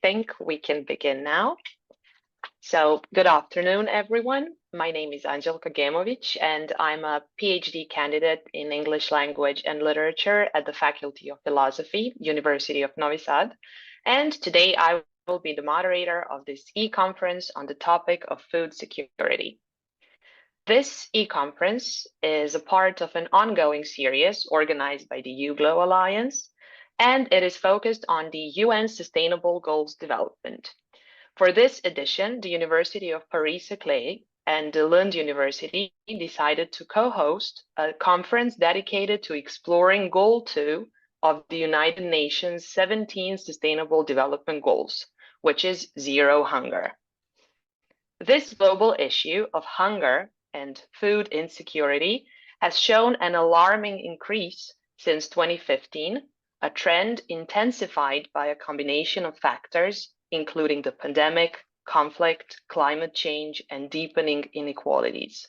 think we can begin now. So, good afternoon, everyone. My name is Angelika Gemovic, and I'm a PhD candidate in English language and literature at the Faculty of Philosophy, University of Novi Sad. And today I will be the moderator of this e-conference on the topic of food security. This e-conference is a part of an ongoing series organized by the EUGLOH Alliance, and it is focused on the UN Sustainable Goals development. For this edition, the University of Paris-Saclay and the Lund University decided to co-host a conference dedicated to exploring Goal 2 of the United Nations 17 Sustainable Development Goals, which is zero hunger. This global issue of hunger and food insecurity has shown an alarming increase since 2015, a trend intensified by a combination of factors, including the pandemic, conflict, climate change, and deepening inequalities.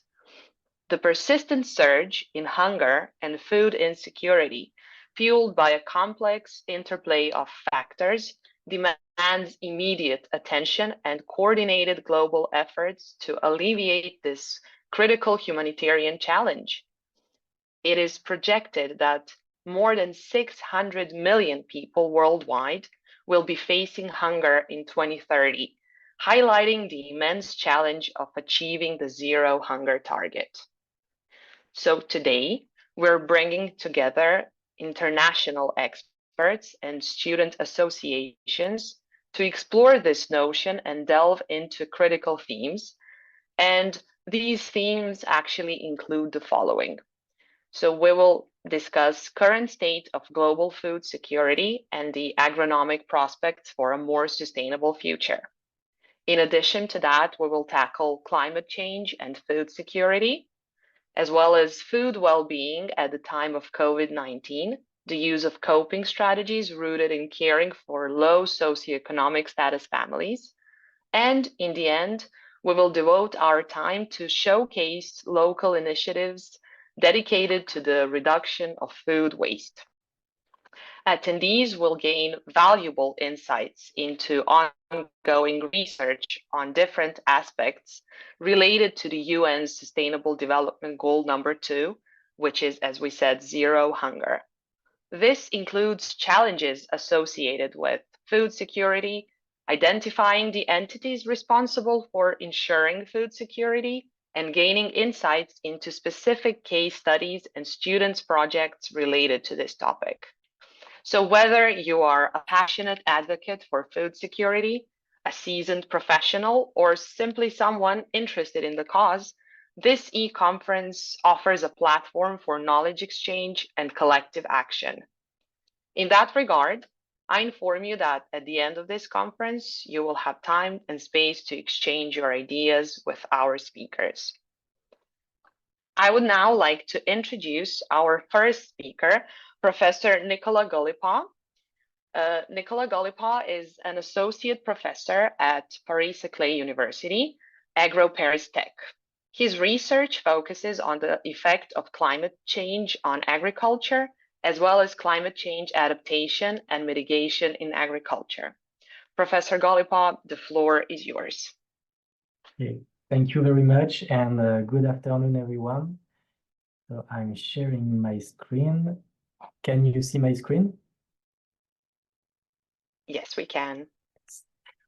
The persistent surge in hunger and food insecurity, fueled by a complex interplay of factors, demands immediate attention and coordinated global efforts to alleviate this critical humanitarian challenge. It is projected that more than 600 million people worldwide will be facing hunger in 2030, highlighting the immense challenge of achieving the zero hunger target. So today, we're bringing together international experts and student associations to explore this notion and delve into critical themes. And these themes actually include the following. So we will discuss current state of global food security and the agronomic prospects for a more sustainable future. In addition to that, we will tackle climate change and food security, as well as food well-being at the time of COVID-19, the use of coping strategies rooted in caring for low socioeconomic status families, and in the end, we will devote our time to showcase local initiatives dedicated to the reduction of food waste. Attendees will gain valuable insights into ongoing research on different aspects related to the UN's Sustainable Development Goal number 2, which is, as we said, zero hunger. This includes challenges associated with food security, identifying the entities responsible for ensuring food security, and gaining insights into specific case studies and students' projects related to this topic. So whether you are a passionate advocate for food security, a seasoned professional, or simply someone interested in the cause, this e-conference offers a platform for knowledge exchange and collective action. In that regard, I inform you that at the end of this conference, you will have time and space to exchange your ideas with our speakers. I would now like to introduce our first speaker, Professor Nicolas Guilpart. Nicolas Guilpart is an associate professor at Paris-Saclay University, Agro-Paris Tech. His research focuses on the effect of climate change on agriculture, as well as climate change adaptation and mitigation in agriculture. Professor Guilpart, the floor is yours. Okay. Thank you very much, and good afternoon, everyone. So I'm sharing my screen. Can you see my screen? Yes, we can.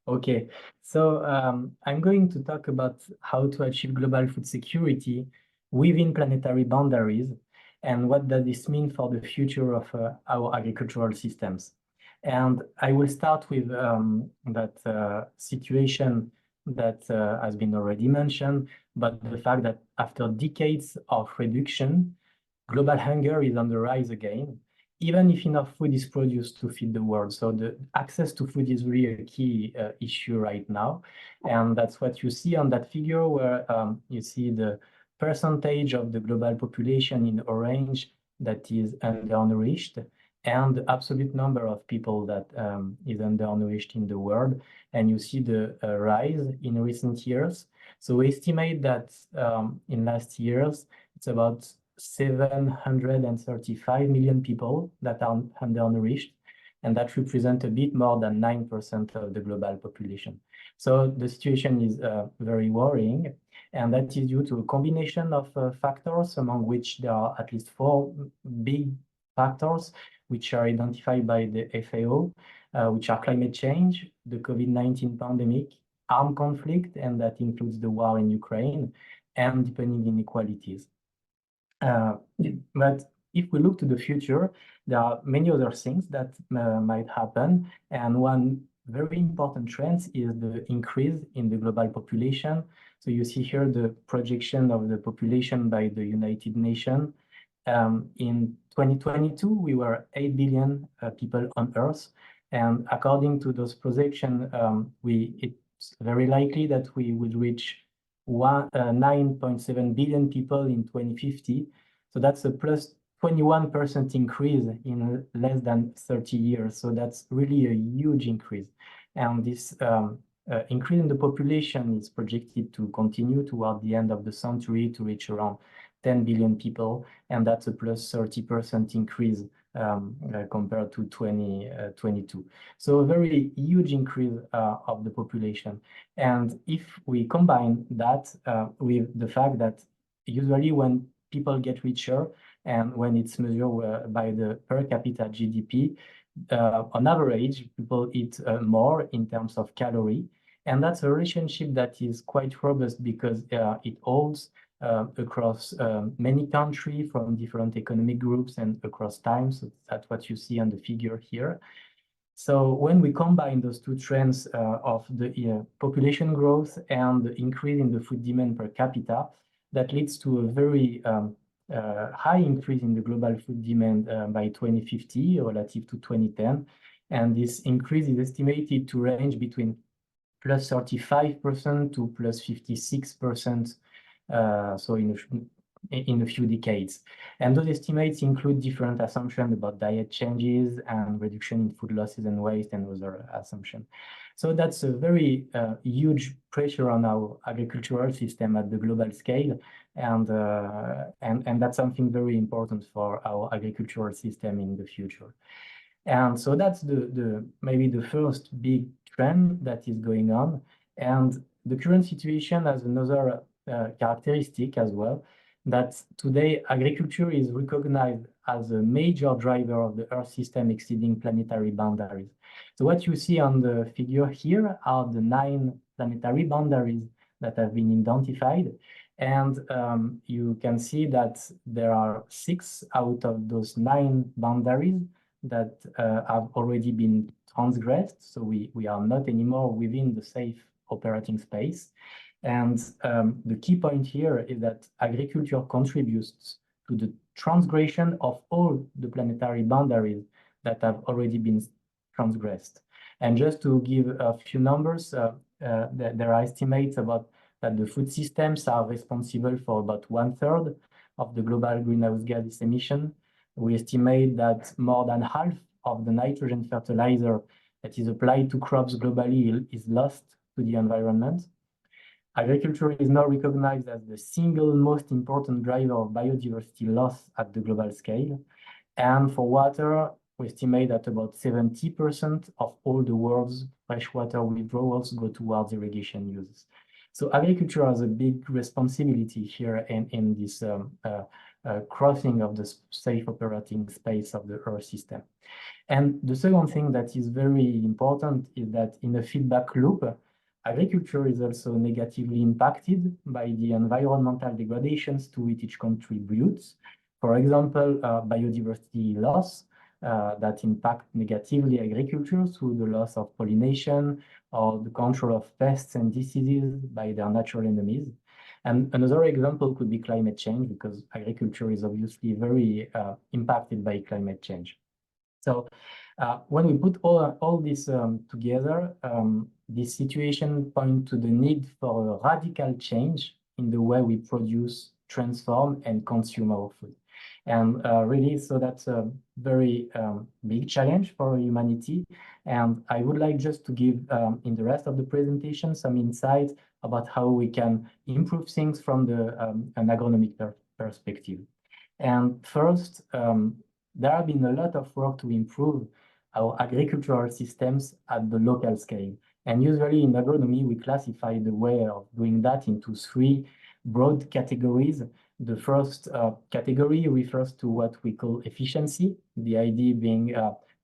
Okay, so I'm going to talk about how to achieve global food security within planetary boundaries, and what does this mean for the future of our agricultural systems. And I will start with that situation that has been already mentioned, but the fact that after decades of reduction, global hunger is on the rise again, even if enough food is produced to feed the world. So the access to food is really a key issue right now. And that's what you see on that figure, where you see the percentage of the global population in orange that is undernourished, and the absolute number of people that is undernourished in the world. And you see the rise in recent years. So we estimate that in last years, it's about 735 million people that are undernourished. and that represents a bit more than 9% of the global population. So the situation is very worrying, and that is due to a combination of factors, among which there are at least 4 big factors which are identified by the FAO, which are climate change, the COVID-19 pandemic, armed conflict, and that includes the war in Ukraine, and deepening inequalities. But if we look to the future, there are many other things that might happen, and one very important trend is the increase in the global population. So you see here the projection of the population by the United Nations. In 2022, we were 8 billion people on Earth, and according to those projections, it's very likely that we will reach 9.7 billion people in 2050. So that's a plus 21% increase in less than 30 years. So that's really a huge increase. And this increase in the population is projected to continue toward the end of the century to reach around 10 billion people. And that's a plus 30% increase compared to 2022. So a very huge increase of the population. And if we combine that with the fact that usually when people get richer and when it's measured by the per capita GDP, on average, people eat more in terms of calorie. And that's a relationship that is quite robust because it holds across many countries from different economic groups and across time. So that's what you see on the figure here. So when we combine those two trends of the population growth and the increase in the food demand per capita, that leads to a very high increase in the global food demand by 2050 relative to 2010. And this increase is estimated to range between plus 35% to plus 56%, so in a few decades. And those estimates include different assumptions about diet changes and reduction in food losses and waste and other assumptions. So that's a very huge pressure on our agricultural system at the global scale. And that's something very important for our agricultural system in the future. And so that's maybe the first big trend that is going on. And the current situation has another characteristic as well, that today agriculture is recognized as a major driver of the Earth system exceeding planetary boundaries. So what you see on the figure here are the 9 planetary boundaries that have been identified. And you can see that there are 6 out of those 9 boundaries that have already been transgressed. So we are not anymore within the safe operating space. And the key point here is that agriculture contributes to the transgression of all the planetary boundaries that have already been transgressed. And just to give a few numbers, there are estimates about that the food systems are responsible for about 1/3 of the global greenhouse gas emission. We estimate that more than half of the nitrogen fertilizer that is applied to crops globally is lost to the environment. Agriculture is now recognized as the single most important driver of biodiversity loss at the global scale. And for water, we estimate that about 70% of all the world's freshwater withdrawals go towards irrigation uses. So agriculture has a big responsibility here in this crossing of the safe operating space of the Earth system. And the second thing that is very important is that in a feedback loop, agriculture is also negatively impacted by the environmental degradations to which each contributes. For example, biodiversity loss that impact negatively agriculture through the loss of pollination or the control of pests and diseases by their natural enemies. And another example could be climate change, because agriculture is obviously very impacted by climate change. So when we put all this together, this situation points to the need for a radical change in the way we produce, transform, and consume our food. And really, so that's a very big challenge for humanity. And I would like just to give, in the rest of the presentation, some insights about how we can improve things from an agronomic perspective. And first, there have been a lot of work to improve our agricultural systems at the local scale. And usually in agronomy, we classify the way of doing that into three broad categories. The first category refers to what we call efficiency, the idea being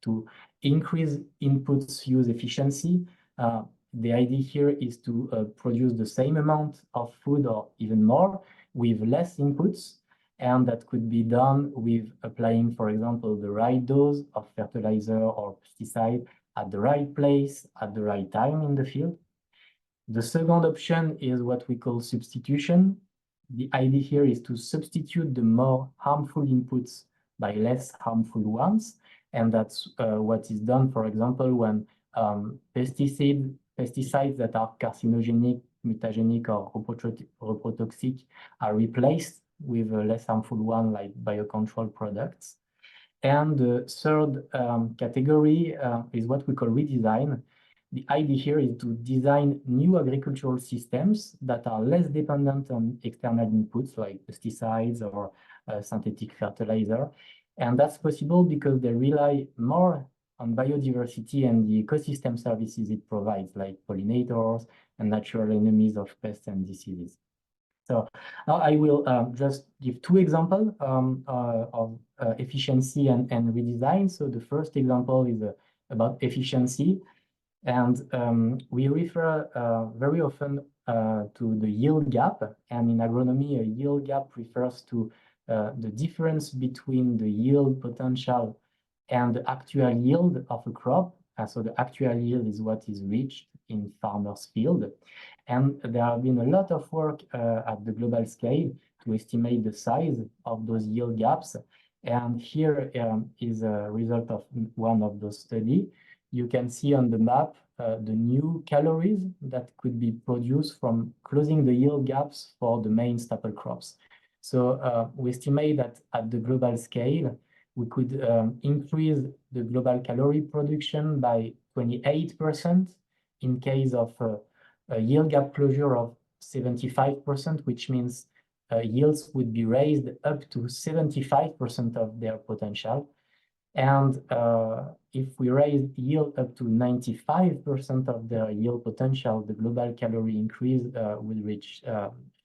to increase inputs use efficiency. The idea here is to produce the same amount of food or even more with less inputs. And that could be done with applying, for example, the right dose of fertilizer or pesticide at the right place, at the right time in the field. The second option is what we call substitution. The idea here is to substitute the more harmful inputs by less harmful ones. And that's what is done, for example, when pesticides that are carcinogenic, mutagenic, or reprotoxic are replaced with a less harmful one like biocontrol products. And the third category is what we call redesign. The idea here is to design new agricultural systems that are less dependent on external inputs like pesticides or synthetic fertilizer. And that's possible because they rely more on biodiversity and the ecosystem services it provides, like pollinators and natural enemies of pests and diseases. So now I will just give two examples of efficiency and redesign. So the first example is about efficiency. And we refer very often to the yield gap. And in agronomy, a yield gap refers to the difference between the yield potential and the actual yield of a crop. So the actual yield is what is reached in farmers' field. And there have been a lot of work at the global scale to estimate the size of those yield gaps. And here is a result of one of those studies. You can see on the map the new calories that could be produced from closing the yield gaps for the main staple crops. So we estimate that at the global scale, we could increase the global calorie production by 28% in case of a yield gap closure of 75%, which means yields would be raised up to 75% of their potential. And if we raise yield up to 95% of their yield potential, the global calorie increase will reach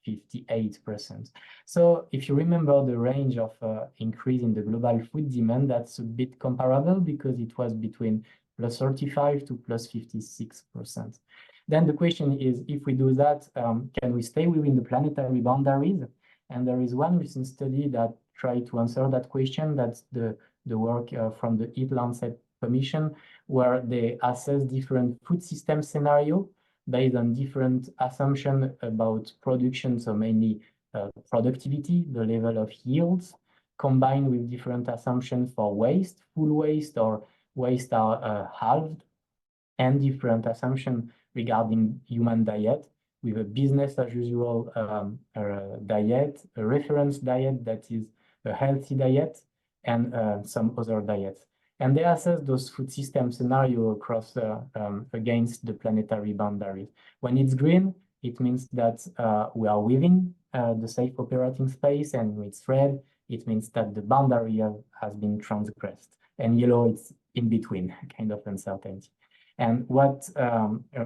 58%. So if you remember the range of increase in the global food demand, that's a bit comparable because it was between plus 35 to plus 56%. Then the question is, if we do that, can we stay within the planetary boundaries? And there is one recent study that tried to answer that question. That's the work from the EAT-Lancet Commission, where they assess different food system scenarios based on different assumptions about production, so mainly productivity, the level of yields, combined with different assumptions for waste, full waste or waste are halved, and different assumptions regarding human diet, with a business as usual diet, a reference diet that is a healthy diet, and some other diets. And they assess those food system scenarios across against the planetary boundaries. When it's green, it means that we are within the safe operating space, and when it's red, it means that the boundary has been transgressed. And yellow, it's in between, kind of uncertainty. And what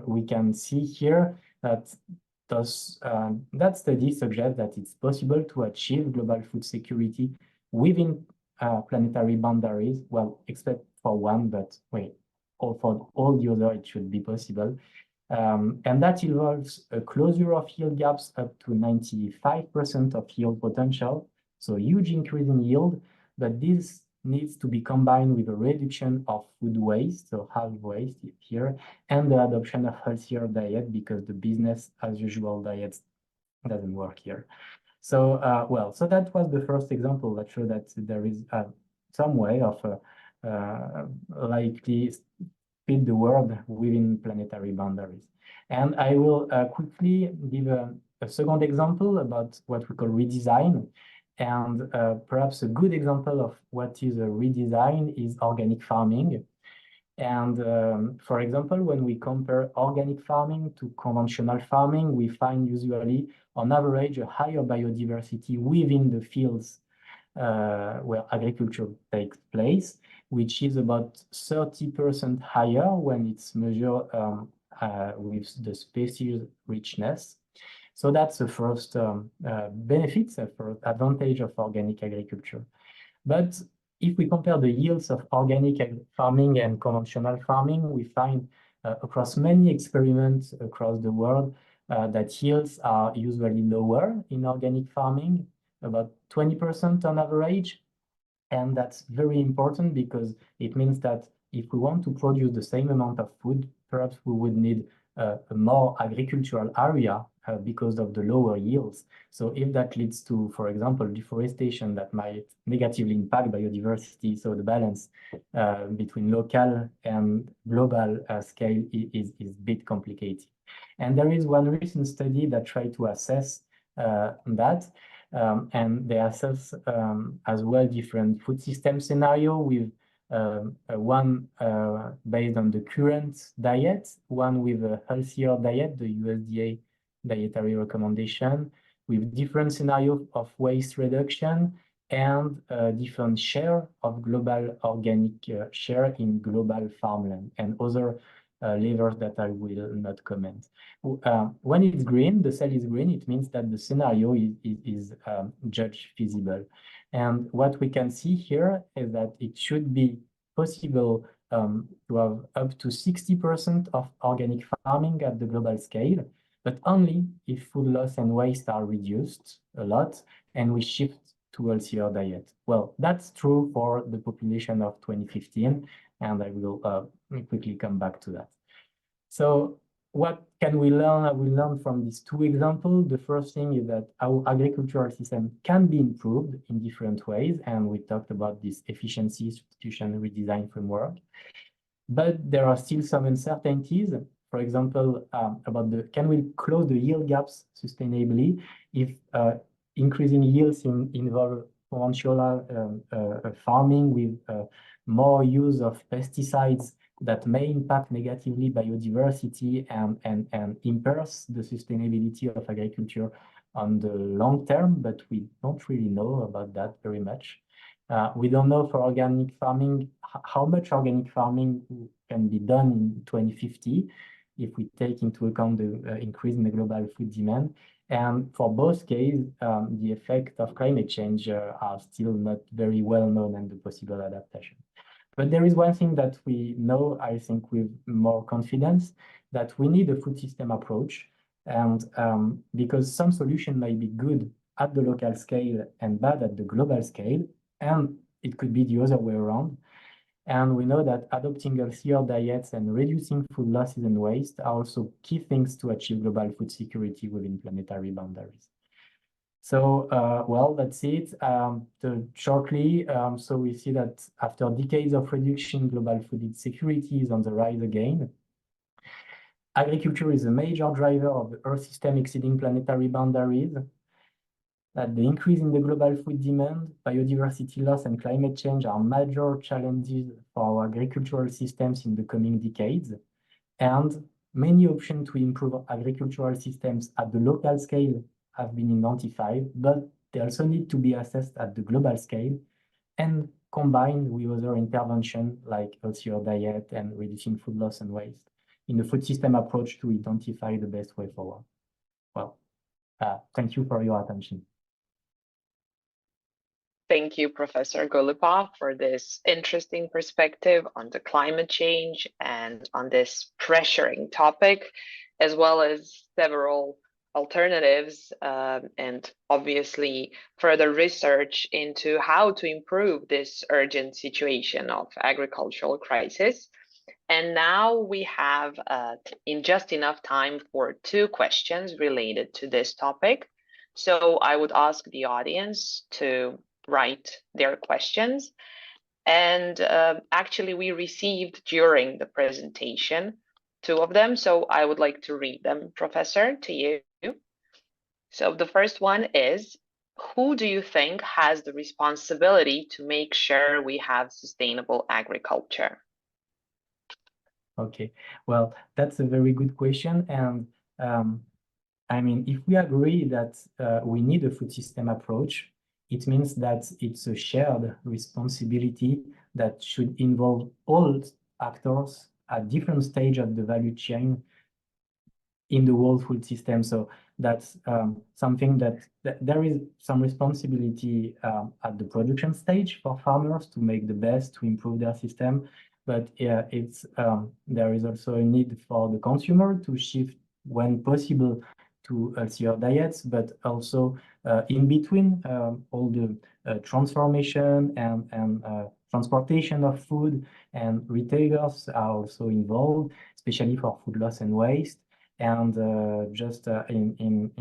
we can see here, that study suggests that it's possible to achieve global food security within planetary boundaries, well, except for one, but for all the other, it should be possible. And that involves a closure of yield gaps up to 95% of yield potential, so huge increase in yield, but this needs to be combined with a reduction of food waste, so half waste here, and the adoption of healthier diet, because the business as usual diet doesn't work here. So, so that was the first example that showed that there is some way of likely fit the world within planetary boundaries. And I will quickly give a second example about what we call redesign. And perhaps a good example of what is a redesign is organic farming. And for example, when we compare organic farming to conventional farming, we find usually on average a higher biodiversity within the fields where agriculture takes place, which is about 30% higher when it's measured with the species richness. So that's the first benefit, the first advantage of organic agriculture. But if we compare the yields of organic farming and conventional farming, we find across many experiments across the world that yields are usually lower in organic farming, about 20% on average. And that's very important because it means that if we want to produce the same amount of food, perhaps we would need a more agricultural area because of the lower yields. So if that leads to, for example, deforestation that might negatively impact biodiversity, so the balance between local and global scale is a bit complicated. And there is one recent study that tried to assess that. And they assess as well different food system scenario with one based on the current diet, one with a healthier diet, the USDA dietary recommendation, with different scenario of waste reduction and different share of global organic share in global farmland and other levers that I will not comment. When it's green, the cell is green, it means that the scenario is judged feasible. And what we can see here is that it should be possible to have up to 60% of organic farming at the global scale, but only if food loss and waste are reduced a lot and we shift to a healthier diet. Well, that's true for the population of 2015, and I will quickly come back to that. So what can we learn? I will learn from these two examples. The first thing is that our agricultural system can be improved in different ways, and we talked about this efficiency substitution redesign framework. But there are still some uncertainties. For example, about can we close the yield gaps sustainably if increasing yields involve conventional farming with more use of pesticides that may impact negatively biodiversity and impairs the sustainability of agriculture on the long term, but we don't really know about that very much. We don't know for organic farming how much organic farming can be done in 2050 if we take into account the increase in the global food demand. And for both cases, the effect of climate change are still not very well known and the possible adaptation. But there is one thing that we know, I think, with more confidence, that we need a food system approach. And because some solution may be good at the local scale and bad at the global scale, and it could be the other way around. And we know that adopting healthier diets and reducing food losses and waste are also key things to achieve global food security within planetary boundaries. So, well, that's it. Shortly, so we see that after decades of reduction, global food insecurity is on the rise again. Agriculture is a major driver of the Earth system exceeding planetary boundaries. That the increase in the global food demand, biodiversity loss, and climate change are major challenges for our agricultural systems in the coming decades. And many options to improve agricultural systems at the local scale have been identified, but they also need to be assessed at the global scale and combined with other interventions like healthier diet and reducing food loss and waste in the food system approach to identify the best way forward. Well, thank you for your attention. Thank you, Professor Guilpart, for this interesting perspective on the climate change and on this pressuring topic, as well as several alternatives and obviously further research into how to improve this urgent situation of agricultural crisis. And now we have in just enough time for 2 questions related to this topic. So I would ask the audience to write their questions. And actually we received during the presentation 2 of them. So I would like to read them, Professor, to you. So the first one is, who do you think has the responsibility to make sure we have sustainable agriculture? Okay, well, that's a very good question. And I mean, if we agree that we need a food system approach, it means that it's a shared responsibility that should involve all actors at different stages of the value chain in the world food system. So that's something that there is some responsibility at the production stage for farmers to make the best, to improve their system. But it's there is also a need for the consumer to shift when possible to healthier diets, but also in between all the transformation and transportation of food, and retailers are also involved, especially for food loss and waste. And just in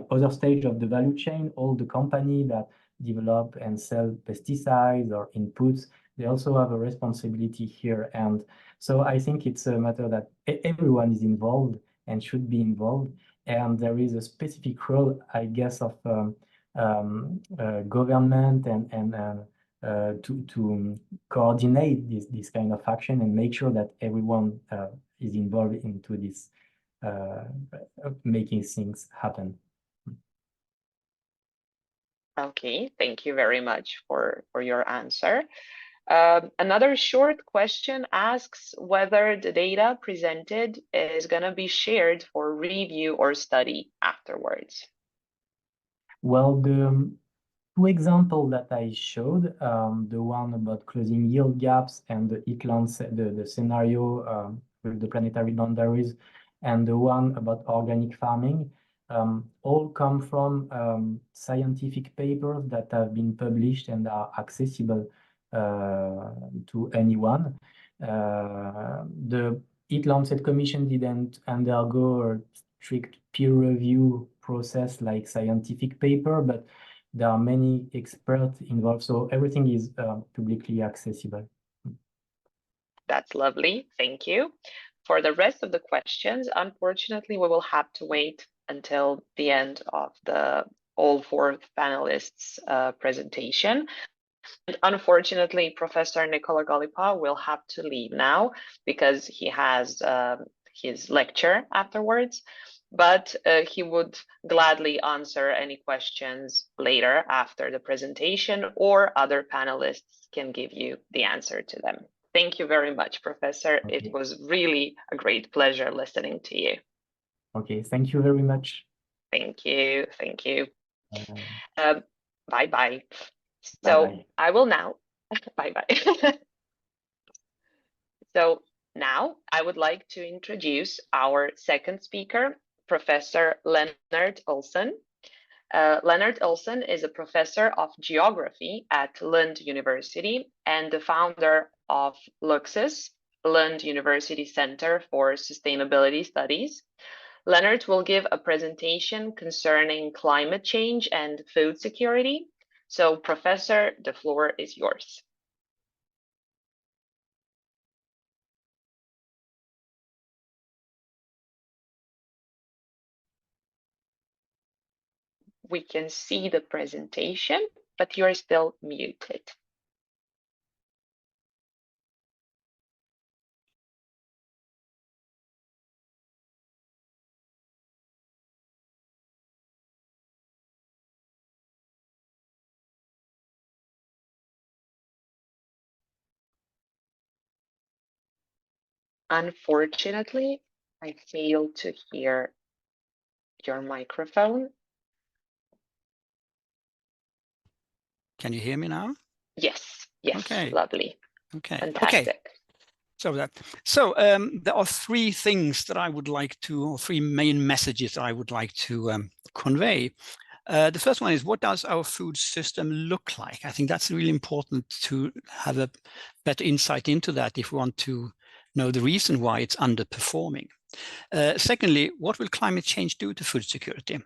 other stage of the value chain, all the company that develop and sell pesticides or inputs, they also have a responsibility here. And so I think it's a matter that everyone is involved and should be involved. And there is a specific role, I guess, of government and to coordinate this kind of action and make sure that everyone is involved into this making things happen. Okay, thank you very much for your answer. Another short question asks whether the data presented is going to be shared for review or study afterwards. Well, the two examples that I showed, the one about closing yield gaps and the EUGLOH, the scenario with the planetary boundaries, and the one about organic farming, all come from scientific papers that have been published and are accessible to anyone. The EUGLOH Commission didn't undergo a strict peer review process like scientific paper, but there are many experts involved, so everything is publicly accessible. That's lovely, thank you. For the rest of the questions, unfortunately, we will have to wait until the end of all 4 panelists' presentation. And unfortunately, Professor Nicolas Guilpart will have to leave now because he has his lecture afterwards. But he would gladly answer any questions later after the presentation, or other panelists can give you the answer to them. Thank you very much, Professor. Okay. It was really a great pleasure listening to you. Okay, thank you very much. Thank you, thank you. Bye-bye. So Bye-bye. I will now, bye-bye. So now I would like to introduce our second speaker, Professor Lennart Olsson. Lennart Olsson is a professor of geography at Lund University and the founder of LUXUS, Lund University Center for Sustainability Studies. Lennart will give a presentation concerning climate change and food security. So, Professor, the floor is yours. We can see the presentation, but you're still muted. Unfortunately, I failed to hear your microphone. Can you hear me now? Yes, yes, okay. Lovely. Okay. Fantastic. Okay. So there are 3 things that I would like to, or 3 main messages I would like to convey. The first one is, what does our food system look like? I think that's really important to have a better insight into that if we want to know the reason why it's underperforming. Secondly, what will climate change do to food security?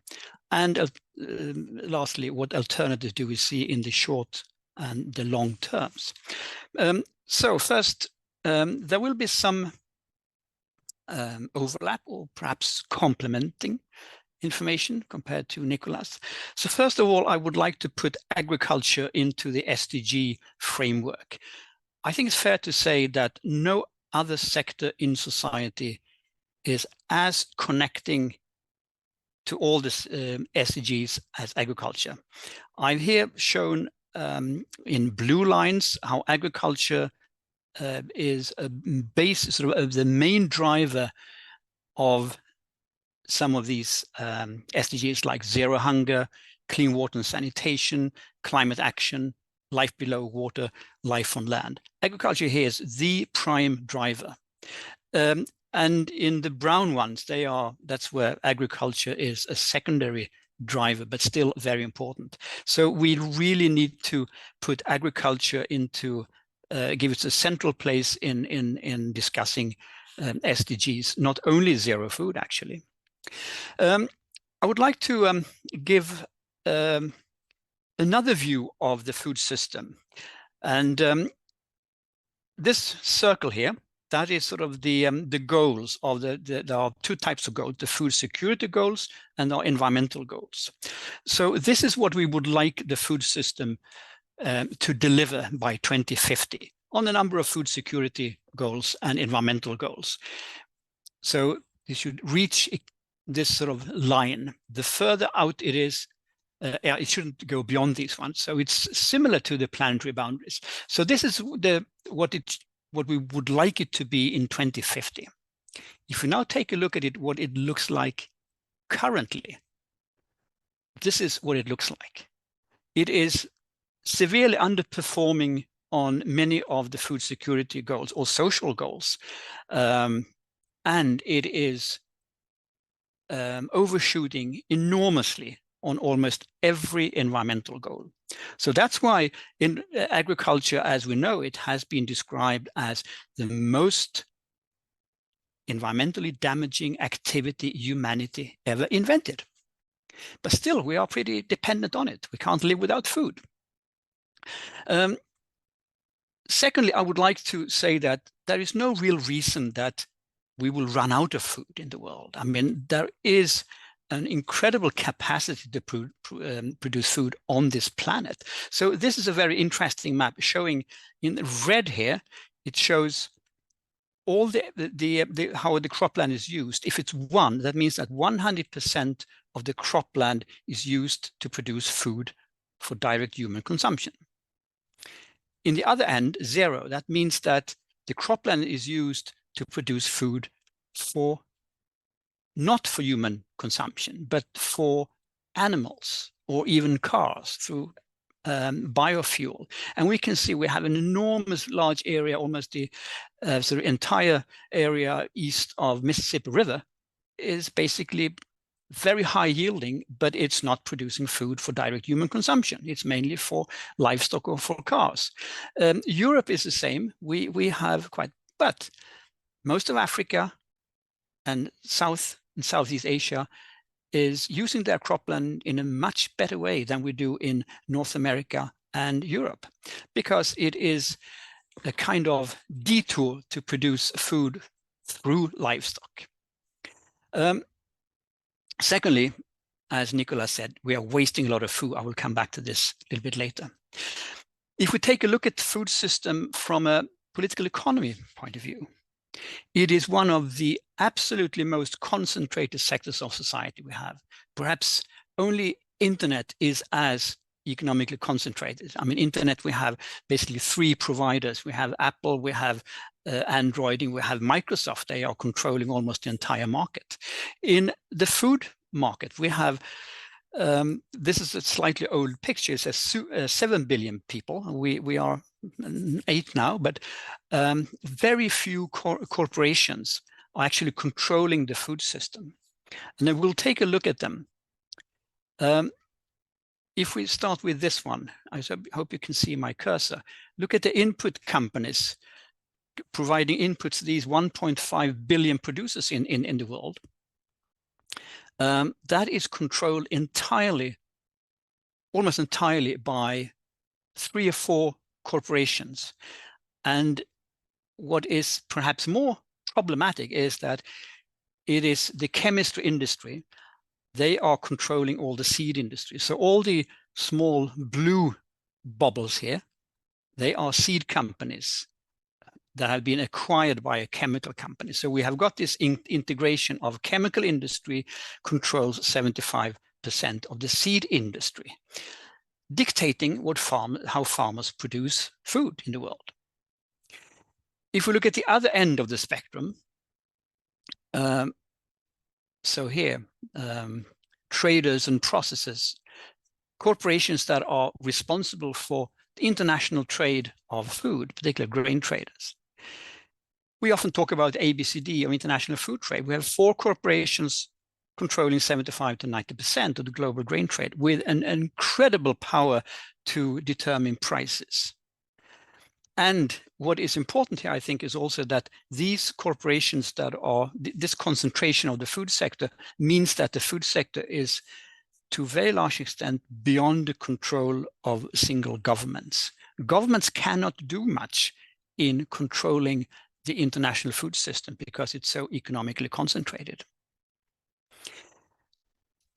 And lastly, what alternatives do we see in the short and the long terms? So first, there will be some overlap or perhaps complementing information compared to Nicolas. So first of all, I would like to put agriculture into the SDG framework. I think it's fair to say that no other sector in society is as connecting to all this SDGs as agriculture. I've here shown in blue lines how agriculture is a base, sort of the main driver of some of these SDGs like zero hunger, clean water and sanitation, climate action, life below water, life on land. Agriculture here is the prime driver. And in the brown ones, that's where agriculture is a secondary driver, but still very important. So we really need to put agriculture into, give it a central place in discussing SDGs, not only zero food, actually. I would like to give another view of the food system. And this circle here, that is sort of the goals of there are two types of goals, the food security goals and our environmental goals. So this is what we would like the food system to deliver by 2050 on a number of food security goals and environmental goals. So you should reach this sort of line. The further out it is, it shouldn't go beyond these ones. So it's similar to the planetary boundaries. So this is what we would like it to be in 2050. If we now take a look at it, what it looks like currently, this is what it looks like. It is severely underperforming on many of the food security goals or social goals. And it is overshooting enormously on almost every environmental goal. So that's why in agriculture, as we know it, has been described as the most environmentally damaging activity humanity ever invented. But still, we are pretty dependent on it. We can't live without food. Secondly, I would like to say that there is no real reason that we will run out of food in the world. I mean, there is an incredible capacity to produce food on this planet. So this is a very interesting map showing in red here, it shows all how the cropland is used. If it's 1, that means that 100% of the cropland is used to produce food for direct human consumption. In the other end, 0, that means that the cropland is used to produce food for not for human consumption, but for animals or even cars through biofuel. And we can see we have an enormous large area, almost the sort of entire area east of Mississippi River is basically very high yielding, but it's not producing food for direct human consumption. It's mainly for livestock or for cars. Europe is the same. We have quite, but most of Africa and Southeast Asia is using their cropland in a much better way than we do in North America and Europe, because it is a kind of detour to produce food through livestock. Secondly, as Nicolas said, we are wasting a lot of food. I will come back to this a little bit later. If we take a look at the food system from a political economy point of view, it is one of the absolutely most concentrated sectors of society we have. Perhaps only internet is as economically concentrated. I mean, internet, we have basically 3 providers. We have Apple, we have Android, and we have Microsoft. They are controlling almost the entire market. In the food market, we have, this is a slightly old picture. It says 7 billion people. We are 8 now, but very few corporations are actually controlling the food system. And then we'll take a look at them. If we start with this one, I hope you can see my cursor. Look at the input companies providing inputs to these 1.5 billion producers in the world. That is controlled entirely, almost entirely by 3 or 4 corporations. And what is perhaps more problematic is that it is the chemistry industry. They are controlling all the seed industry. So all the small blue bubbles here, they are seed companies that had been acquired by a chemical company. So we have got this integration of chemical industry controls 75% of the seed industry, dictating how farmers produce food in the world. If we look at the other end of the spectrum, so here, traders and processors, corporations that are responsible for the international trade of food, particularly grain traders. We often talk about ABCD of international food trade. We have 4 corporations controlling 75 to 90% of the global grain trade with an incredible power to determine prices. And what is important here, I think, is also that these corporations that are, this concentration of the food sector means that the food sector is to a very large extent beyond the control of single governments. Governments cannot do much in controlling the international food system because it's so economically concentrated.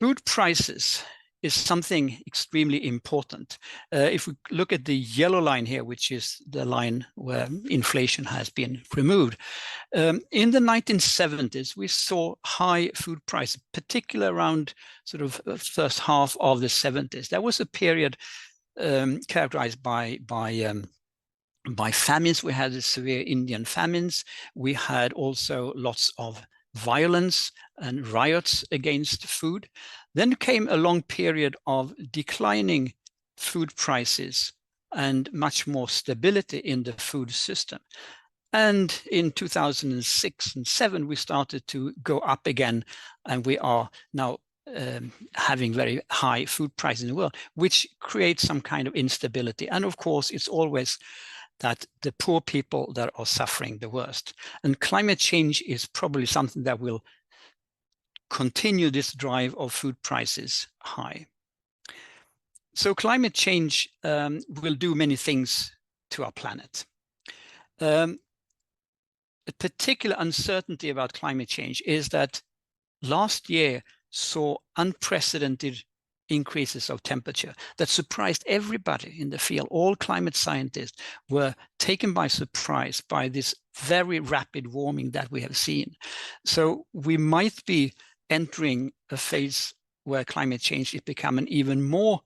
Food prices is something extremely important. If we look at the yellow line here, which is the line where inflation has been removed, in the 1970s, we saw high food prices, particularly around sort of first half of the 70s. That was a period characterized by famines. We had the severe Indian famines. We had also lots of violence and riots against food. Then came a long period of declining food prices and much more stability in the food system. And in 2006 and 2007, we started to go up again, and we are now having very high food prices in the world, which creates some kind of instability. And of course, it's always that the poor people that are suffering the worst. And climate change is probably something that will continue this drive of food prices high. So climate change will do many things to our planet. A particular uncertainty about climate change is that last year saw unprecedented increases of temperature that surprised everybody in the field. All climate scientists were taken by surprise by this very rapid warming that we have seen. So we might be entering a phase where climate change is becoming even more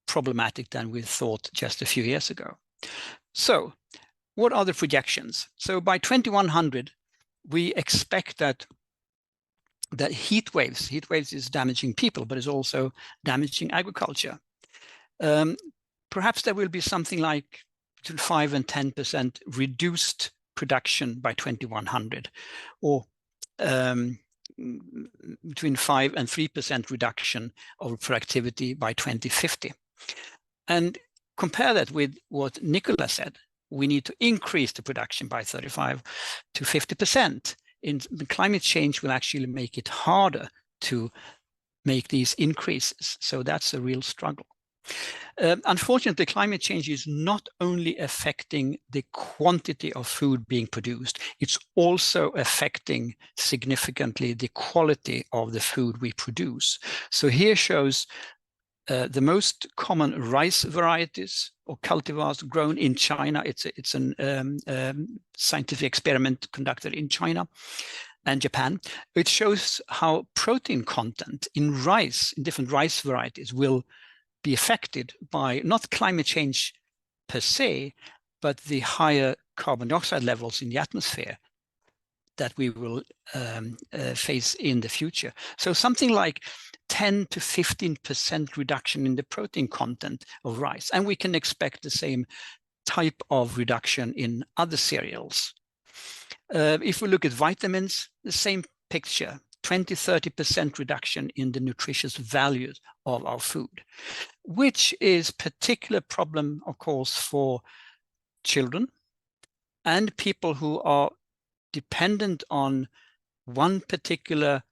problematic than we thought just a few years ago. So what are the projections? So by 2100, we expect that heat waves is damaging people, but it's also damaging agriculture. Perhaps there will be something like between 5 and 10% reduced production by 2100, or between 5 and 3% reduction of productivity by 2050. And compare that with what Nicolas said, we need to increase the production by 35 to 50%. The climate change will actually make it harder to make these increases. So that's a real struggle. Unfortunately, climate change is not only affecting the quantity of food being produced, it's also affecting significantly the quality of the food we produce. So here shows the most common rice varieties or cultivars grown in China. It's a scientific experiment conducted in China and Japan. It shows how protein content in rice, in different rice varieties, will be affected by not climate change per se, but the higher carbon dioxide levels in the atmosphere that we will face in the future. So something like 10 to 15% reduction in the protein content of rice. And we can expect the same type of reduction in other cereals. If we look at vitamins, the same picture, 20, 30% reduction in the nutritious values of our food, which is a particular problem, of course, for children and people who are dependent on one particular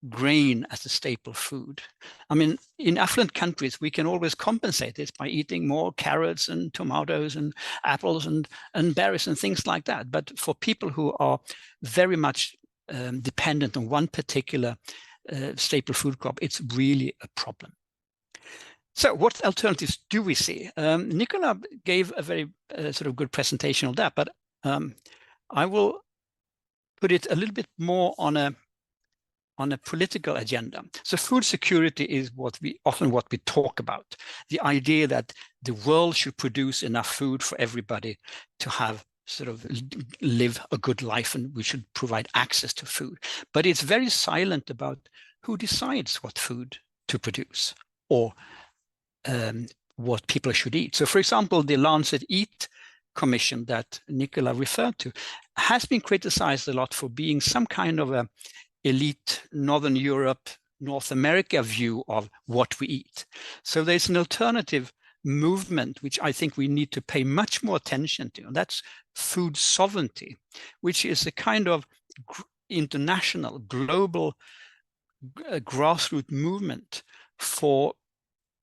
grain as a staple food. I mean, in affluent countries, we can always compensate this by eating more carrots and tomatoes and apples and berries and things like that. But for people who are very much dependent on one particular staple food crop, it's really a problem. So what alternatives do we see? Nicolas gave a very sort of good presentation of that, but I will put it a little bit more on a political agenda. So food security is what we talk about. The idea that the world should produce enough food for everybody to have sort of live a good life, and we should provide access to food. But it's very silent about who decides what food to produce or what people should eat. So for example, the Lancet Eat Commission that Nicola referred to has been criticized a lot for being some kind of a elite Northern Europe, North America view of what we eat. So there's an alternative movement, which I think we need to pay much more attention to, and that's food sovereignty, which is a kind of international, global grassroots movement for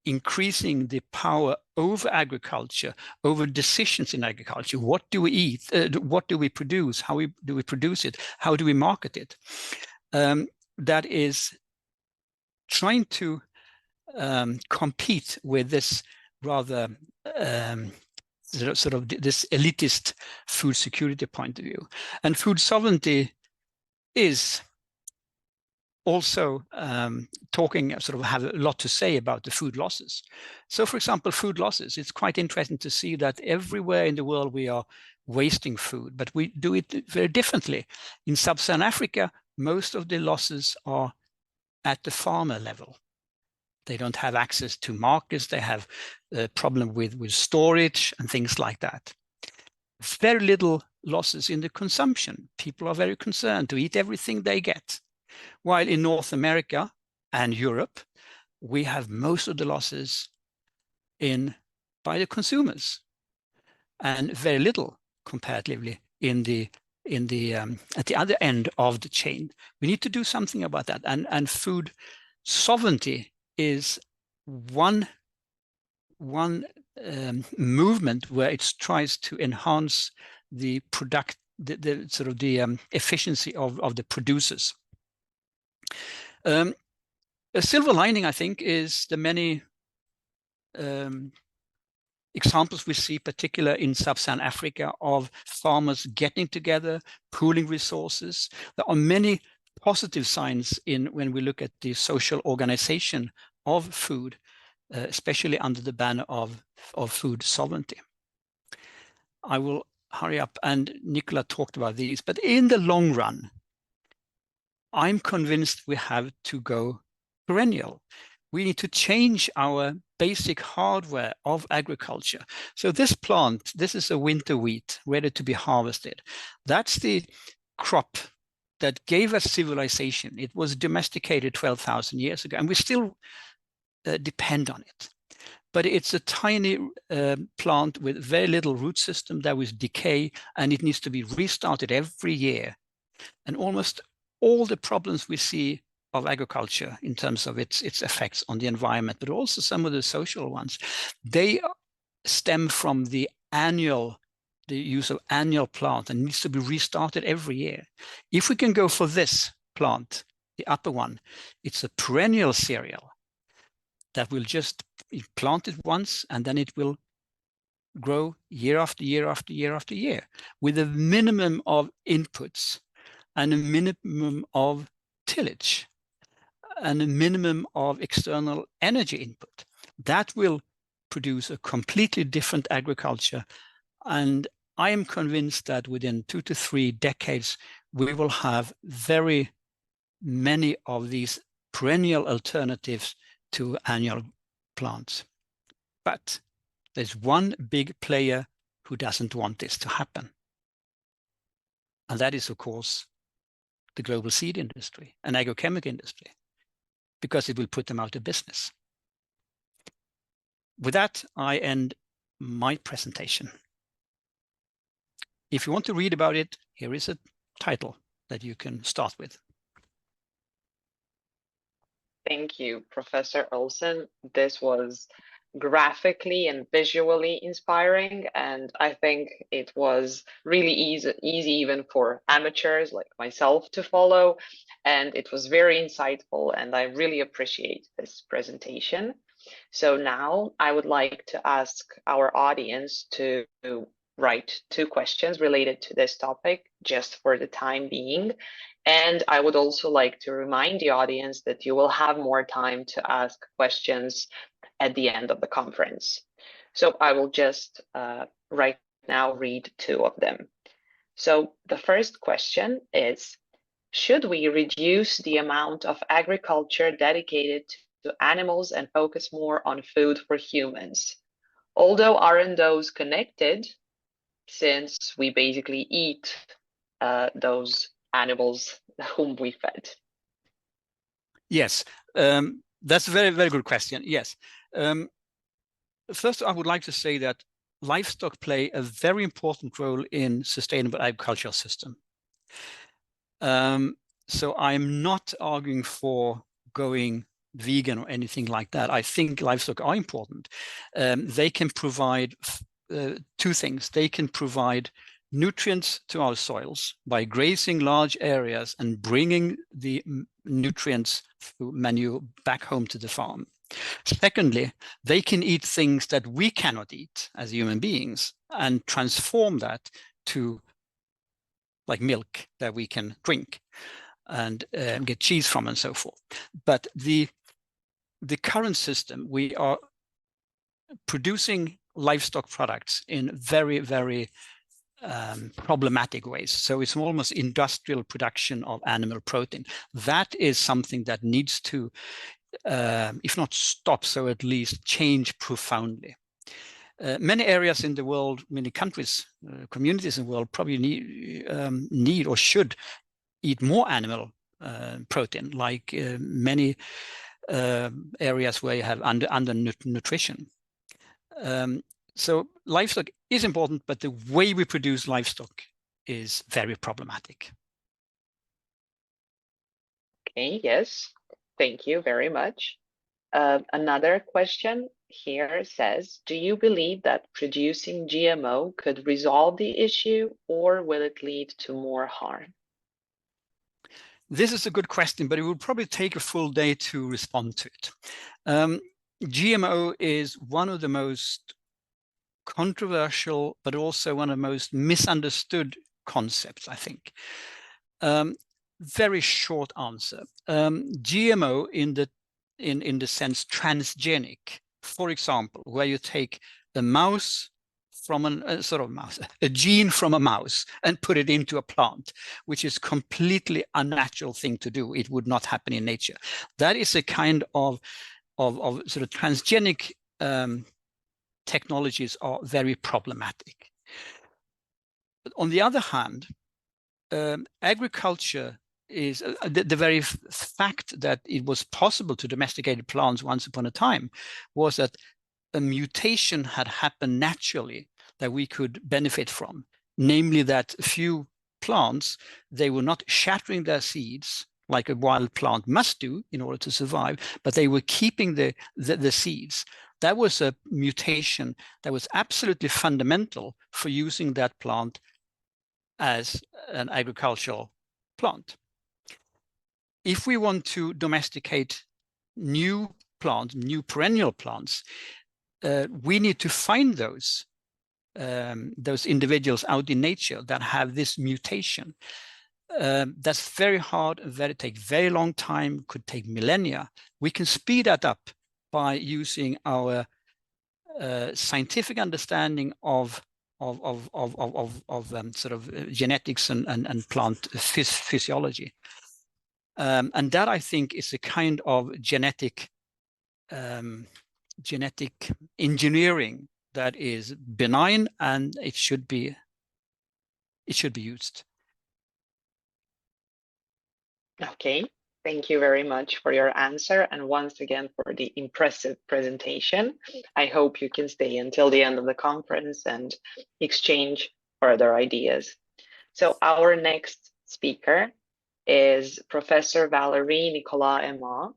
increasing the power over agriculture, over decisions in agriculture. What do we eat? What do we produce? How do we produce it? How do we market it? That is trying to compete with this rather sort of this elitist food security point of view. And food sovereignty is also have a lot to say about the food losses. So for example, food losses, it's quite interesting to see that everywhere in the world we are wasting food, but we do it very differently. In sub-Saharan Africa, most of the losses are at the farmer level. They don't have access to markets. They have a problem with storage and things like that. Very little losses in the consumption. People are very concerned to eat everything they get. While in North America and Europe, we have most of the losses by the consumers, and very little comparatively at the other end of the chain. We need to do something about that, and food sovereignty is one movement where it tries to enhance the efficiency of the producers. A silver lining, I think, is the many examples we see, particularly in sub-Saharan Africa, of farmers getting together, pooling resources. There are many positive signs when we look at the social organization of food, especially under the banner of food sovereignty. I will hurry up, and Nicola talked about these, but in the long run, I'm convinced we have to go perennial. We need to change our basic hardware of agriculture. So this plant, this is a winter wheat ready to be harvested. That's the crop that gave us civilization. It was domesticated 12,000 years ago, and we still depend on it. But it's a tiny plant with very little root system that will decay, and it needs to be restarted every year. And almost all the problems we see of agriculture in terms of its effects on the environment, but also some of the social ones, they stem from the use of annual plant, and needs to be restarted every year. If we can go for this plant, the upper one, it's a perennial cereal that will just plant it once, and then it will grow year after year after year after year with a minimum of inputs and a minimum of tillage and a minimum of external energy input. That will produce a completely different agriculture. And I am convinced that within 2 to 3 decades, we will have very many of these perennial alternatives to annual plants. But there's one big player who doesn't want this to happen. And that is, of course, the global seed industry and agrochemical industry, because it will put them out of business. With that, I end my presentation. If you want to read about it, here is a title that you can start with. Thank you, Professor Olsson. This was graphically and visually inspiring, and I think it was really easy even for amateurs like myself to follow, and it was very insightful, and I really appreciate this presentation. So now I would like to ask our audience to write 2 questions related to this topic just for the time being. And I would also like to remind the audience that you will have more time to ask questions at the end of the conference. So I will just right now read 2 of them. So the first question is, should we reduce the amount of agriculture dedicated to animals and focus more on food for humans? Although aren't those connected, since we basically eat those animals whom we fed? Yes, that's a very, very good question. Yes. First, I would like to say that livestock play a very important role in sustainable agricultural system. So I'm not arguing for going vegan or anything like that. I think livestock are important. They can provide 2 things. They can provide nutrients to our soils by grazing large areas and bringing the nutrients through manure back home to the farm. Secondly, they can eat things that we cannot eat as human beings and transform that to like milk that we can drink and get cheese from and so forth. But the current system, we are producing livestock products in very, very problematic ways. So it's almost industrial production of animal protein. That is something that needs to, if not stop, so at least change profoundly. Many areas in the world, many countries, communities in the world probably need or should eat more animal protein, like many areas where you have under nutrition. So livestock is important, but the way we produce livestock is very problematic. Okay, yes, thank you very much. Another question here says, do you believe that producing GMO could resolve the issue, or will it lead to more harm? This is a good question, but it will probably take a full day to respond to it. GMO is one of the most controversial, but also one of the most misunderstood concepts, I think. Very short answer. GMO in the sense transgenic, for example, where you take a mouse from a gene from a mouse and put it into a plant, which is completely unnatural thing to do. It would not happen in nature. That is a kind of sort of transgenic technologies are very problematic. But on the other hand, agriculture is the very fact that it was possible to domesticate plants once upon a time was that a mutation had happened naturally that we could benefit from, namely that few plants, they were not shattering their seeds like a wild plant must do in order to survive, but they were keeping the seeds. That was a mutation that was absolutely fundamental for using that plant as an agricultural plant. If we want to domesticate new plants, new perennial plants, we need to find those individuals out in nature that have this mutation. That's very hard, take very long time, could take millennia. We can speed that up by using our scientific understanding of sort of genetics and plant physiology. And that, I think, is a kind of genetic engineering that is benign, and it should be used. Okay, thank you very much for your answer, and once again for the impressive presentation. I hope you can stay until the end of the conference and exchange further ideas. So our next speaker is Professor Valérie Nicolas-Hémar.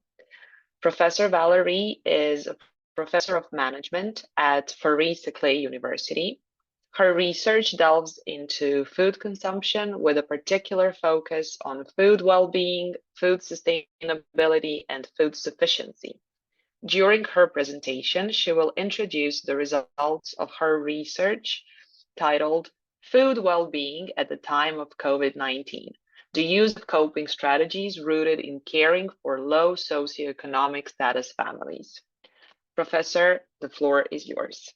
Professor Valérie is a professor of management at Paris-Saclay University. Her research delves into food consumption with a particular focus on food well-being, food sustainability, and food sufficiency. During her presentation, she will introduce the results of her research, titled Food Well-Being at the Time of COVID-19, the Use of Coping Strategies Rooted in Caring for Low Socioeconomic Status Families. Professor, the floor is yours.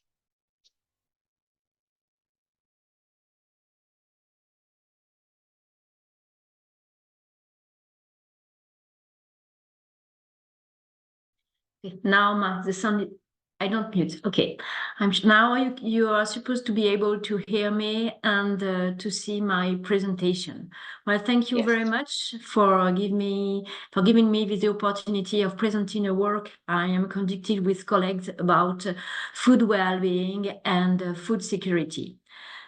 Now the sound, I don't mute. Okay, now you are supposed to be able to hear me and to see my presentation. Well, thank you very much for giving me the opportunity of presenting a work I am conducting with colleagues about food well-being and food security.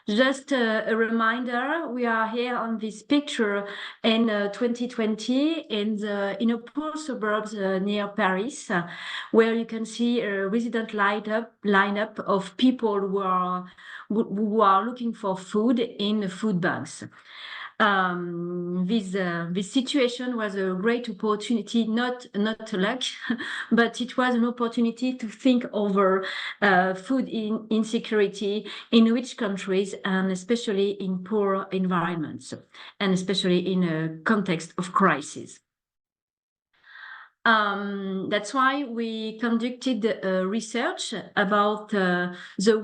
Just a reminder, we are here on this picture in 2020 in a poor suburbs near Paris, where you can see a resident lineup of people who are looking for food in food banks. This situation was a great opportunity, not luck, but it was an opportunity to think over food insecurity in which countries, and especially in poor environments, and especially in a context of crisis. That's why we conducted research about the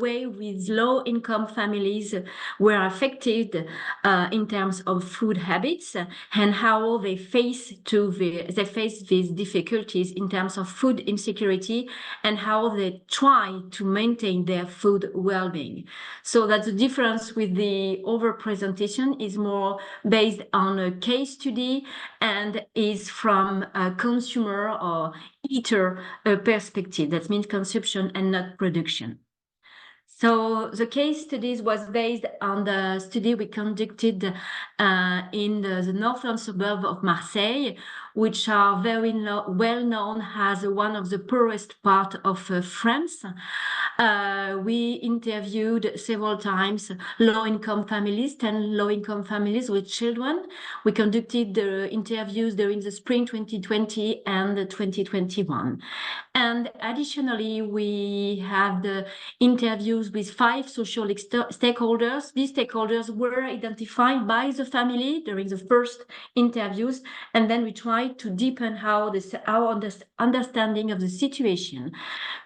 way with low-income families were affected in terms of food habits and how they face these difficulties in terms of food insecurity and how they try to maintain their food well-being. So that the difference with the other presentation is more based on a case study and is from a consumer or eater perspective. That means consumption and not production. So the case studies was based on the study we conducted in the northern suburb of Marseille, which are very well known as one of the poorest part of France. We interviewed several times low-income families, 10 low-income families with children. We conducted the interviews during the spring 2020 and 2021. And additionally, we had the interviews with 5 social stakeholders. These stakeholders were identified by the family during the first interviews, and then we tried to deepen our understanding of the situation.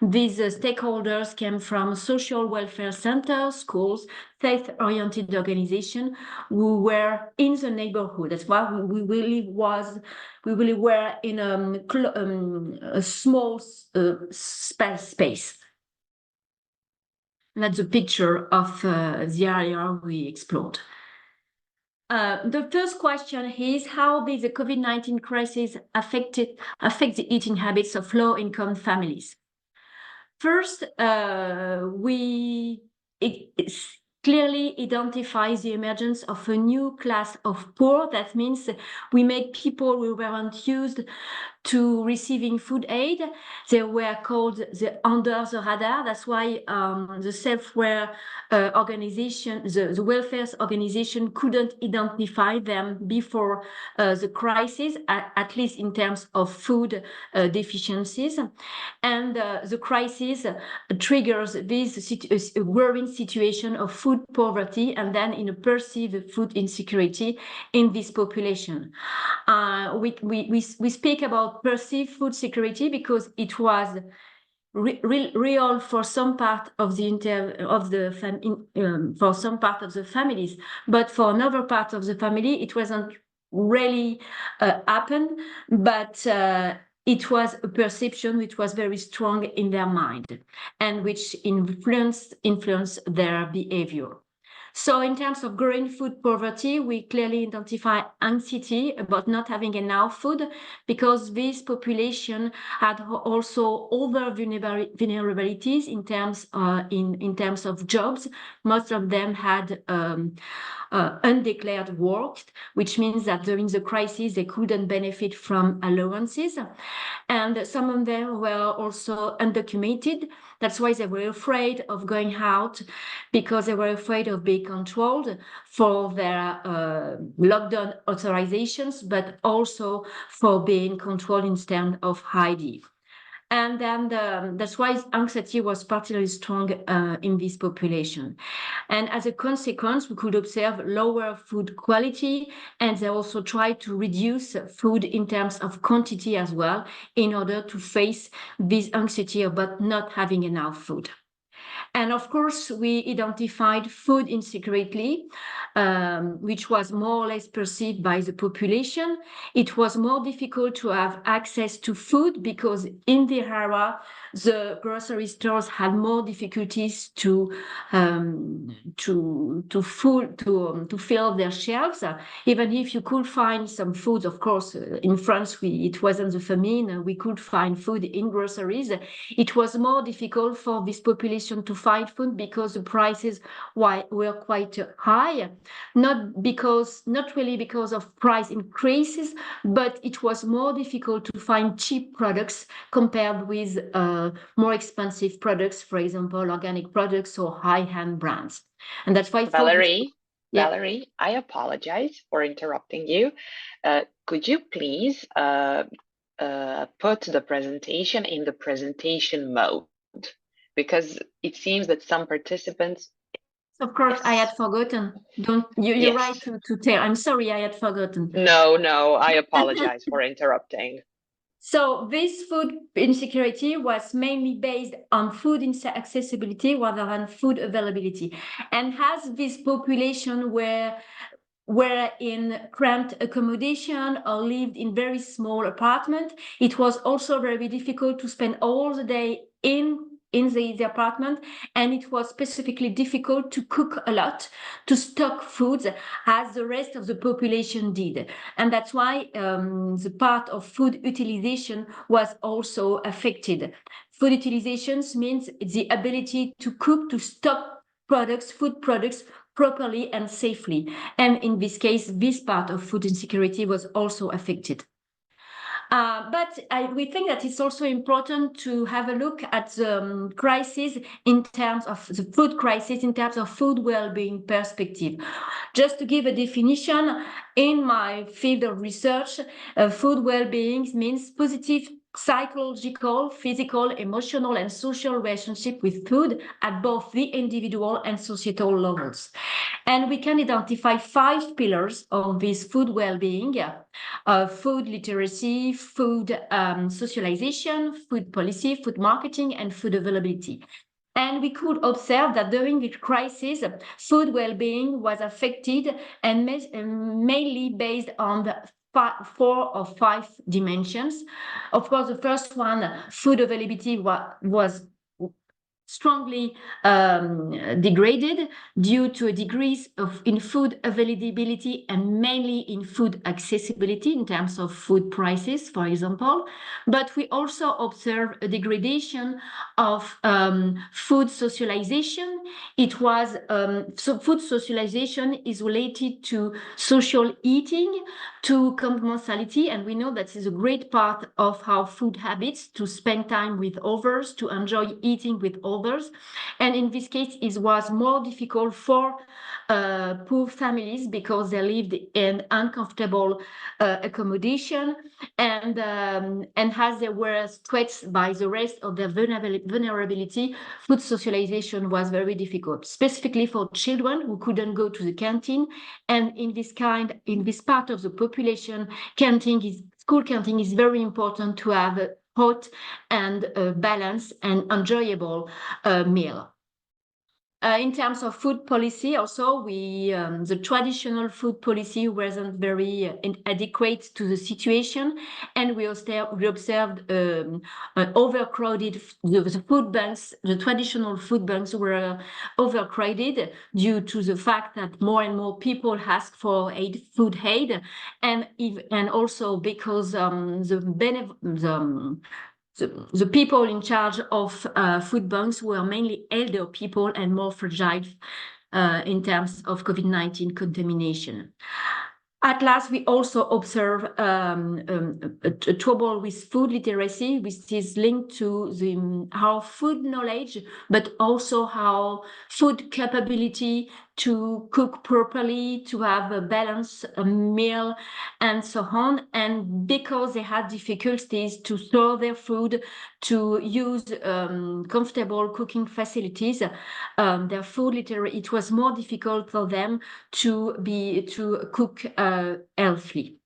These stakeholders came from social welfare centers, schools, faith-oriented organizations who were in the neighborhood. That's why we really were in a small space. That's a picture of the area we explored. The first question is how did the COVID-19 crisis affect the eating habits of low-income families? First, it clearly identifies the emergence of a new class of poor. That means we made people who weren't used to receiving food aid. They were called the under the radar. That's why the self-care organization, the welfare organization couldn't identify them before the crisis, at least in terms of food deficiencies. And the crisis triggers this growing situation of food poverty and then in a perceived food insecurity in this population. We speak about perceived food security because it was real for some part of for some part of the families, but for another part of the family it wasn't really happen, but it was a perception which was very strong in their mind and which influenced their behavior. So in terms of growing food poverty, we clearly identify anxiety about not having enough food because this population had also other vulnerabilities in terms of jobs. Most of them had undeclared work, which means that during the crisis they couldn't benefit from allowances, and some of them were also undocumented. That's why they were afraid of going out because they were afraid of being controlled for their lockdown authorizations, but also for being controlled in terms of ID. And then that's why anxiety was particularly strong in this population. And as a consequence, we could observe lower food quality, and they also tried to reduce food in terms of quantity as well, in order to face this anxiety about not having enough food. And of course, we identified food insecurity, which was more or less perceived by the population. It was more difficult to have access to food because in the area, the grocery stores had more difficulties to fill their shelves. Even if you could find some food, of course, in France, it wasn't the famine. We could find food in groceries. It was more difficult for this population to find food because the prices were quite high. Not really because of price increases, but it was more difficult to find cheap products compared with more expensive products, for example, organic products or high-end brands. And that's why Valérie, Valérie, I apologize for interrupting you. Could you please put the presentation in the presentation mode? Because it seems that some participants... Of course, I had forgotten. You're right to tell. I'm sorry, I had forgotten. No, I apologize for interrupting. So this food insecurity was mainly based on food accessibility rather than food availability. And as this population were in cramped accommodation or lived in very small apartment, it was also very difficult to spend all the day in the apartment, and it was specifically difficult to cook a lot, to stock foods as the rest of the population did. And that's why the part of food utilization was also affected. Food utilization means the ability to cook, to stock food products properly and safely. And in this case, this part of food insecurity was also affected. But we think that it's also important to have a look at the crisis in terms of the food crisis, in terms of food well-being perspective. Just to give a definition, in my field of research, food well-being means positive psychological, physical, emotional, and social relationship with food at both the individual and societal levels. And we can identify 5 pillars of this food well-being: food literacy, food socialization, food policy, food marketing, and food availability. And we could observe that during the crisis, food well-being was affected and mainly based on the 4 or 5 dimensions. Of course, the first one, food availability, was strongly degraded due to a decrease in food availability and mainly in food accessibility in terms of food prices, for example. But we also observe a degradation of food socialization. It was so food socialization is related to social eating, to commensality, and we know that is a great part of our food habits, to spend time with others, to enjoy eating with others. And in this case, it was more difficult for poor families because they lived in uncomfortable accommodation, and as they were stretched by the rest of their vulnerability, food socialization was very difficult, specifically for children who couldn't go to the canteen. And in this part of the population, school canteen is very important to have a hot and balanced and enjoyable meal. In terms of food policy, also, the traditional food policy wasn't very adequate to the situation, and we observed overcrowded. The food banks, the traditional food banks, were overcrowded due to the fact that more and more people ask for food aid, and also because the people in charge of food banks were mainly elder people and more fragile in terms of COVID-19 contamination. At last, we also observe a trouble with food literacy, which is linked to our food knowledge, but also our food capability to cook properly, to have a balanced meal, and so on. And because they had difficulties to store their food, to use comfortable cooking facilities, their food literally, it was more difficult for them to cook healthily.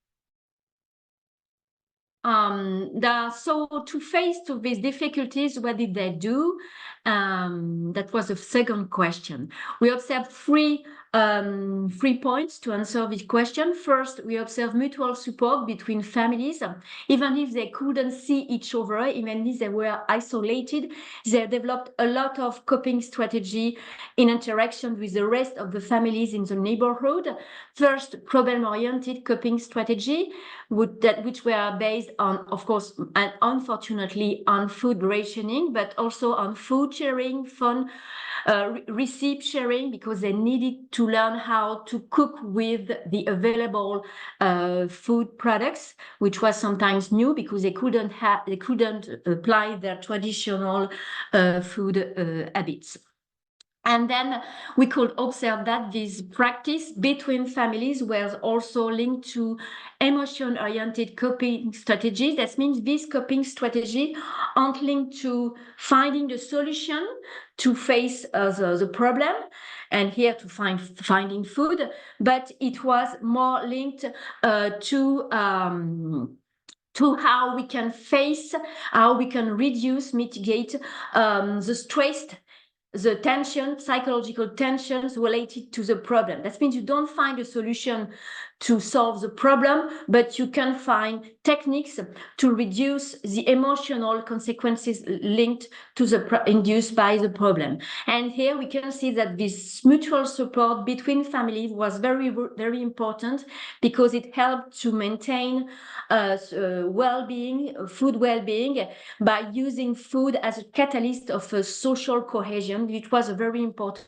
So to face these difficulties, what did they do? That was the second question. We observed three points to answer this question. First, we observed mutual support between families. Even if they couldn't see each other, even if they were isolated, they developed a lot of coping strategy in interaction with the rest of the families in the neighborhood. First, problem-oriented coping strategy, which were based on, of course, and unfortunately, on food rationing, but also on food sharing, fun, recipe sharing, because they needed to learn how to cook with the available food products, which was sometimes new because they couldn't apply their traditional food habits. And then we could observe that this practice between families was also linked to emotion-oriented coping strategies. That means these coping strategies aren't linked to finding the solution to face the problem, and here to finding food, but it was more linked to how we can face, how we can reduce, mitigate the stress, the tension, psychological tensions related to the problem. That means you don't find a solution to solve the problem, but you can find techniques to reduce the emotional consequences linked to induced by the problem. And here we can see that this mutual support between families was very, very important, because it helped to maintain well-being, food well-being, by using food as a catalyst of social cohesion. It was a very important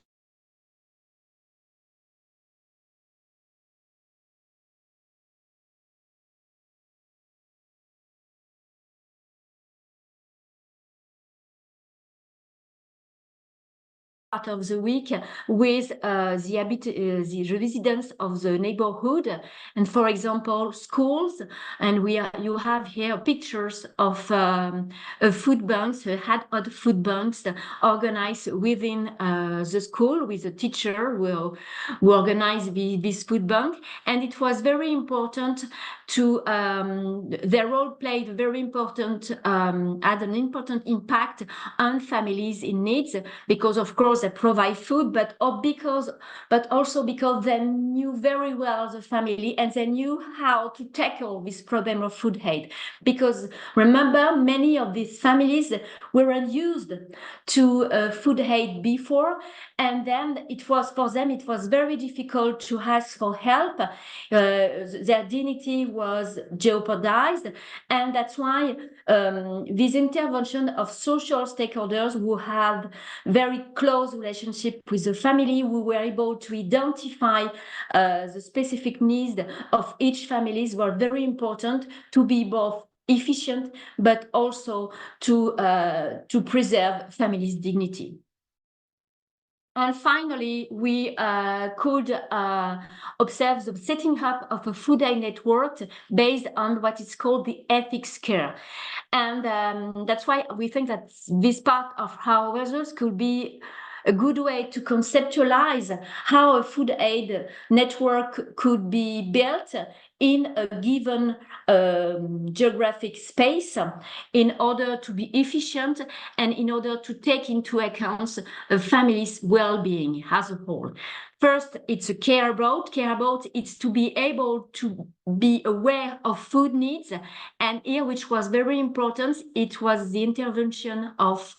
part of the week with the residents of the neighborhood, and for example schools. And you have here pictures of food banks, ad hoc food banks organized within the school, with a teacher who organized this food bank. And it was very important to their role played very important, had an important impact on families in needs, because of course they provide food, but also because they knew very well the family, and they knew how to tackle this problem of food aid. Because remember, many of these families weren't used to food aid before, and then it was very difficult to ask for help. Their dignity was jeopardized, and that's why this intervention of social stakeholders who have very close relationship with the family, who were able to identify the specific needs of each families, were very important to be both efficient, but also to preserve families' dignity. And finally, we could observe the setting up of a food aid network based on what is called the ethics care. And that's why we think that this part of our results could be a good way to conceptualize how a food aid network could be built in a given geographic space, in order to be efficient and in order to take into account a family's well-being as a whole. First, it's a care about. It's to be able to be aware of food needs, and here, which was very important, it was the intervention of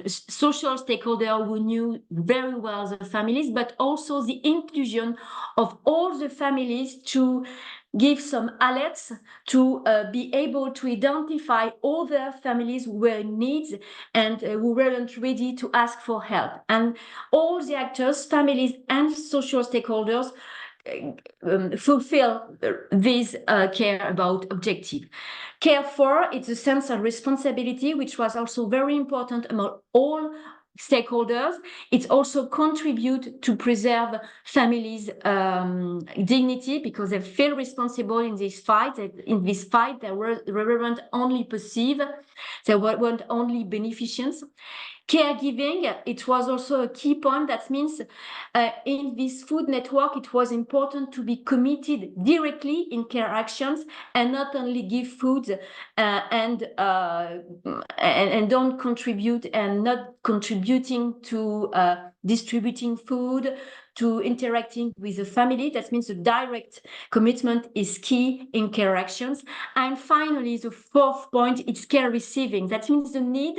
social stakeholders who knew very well the families, but also the inclusion of all the families to give some alerts to be able to identify all their families who were in needs and who weren't ready to ask for help. And all the actors, families and social stakeholders fulfill this care about objective. Care for, it's a sense of responsibility, which was also very important among all stakeholders. It also contributes to preserve families' dignity, because they feel responsible in this fight. In this fight, they weren't only perceived, they weren't only beneficiaries. Caregiving, it was also a key point. That means in this food network, it was important to be committed directly in care actions and not only give food and don't contribute, and not contributing to distributing food, to interacting with the family. That means the direct commitment is key in care actions. And finally, the fourth point, it's care receiving. That means the need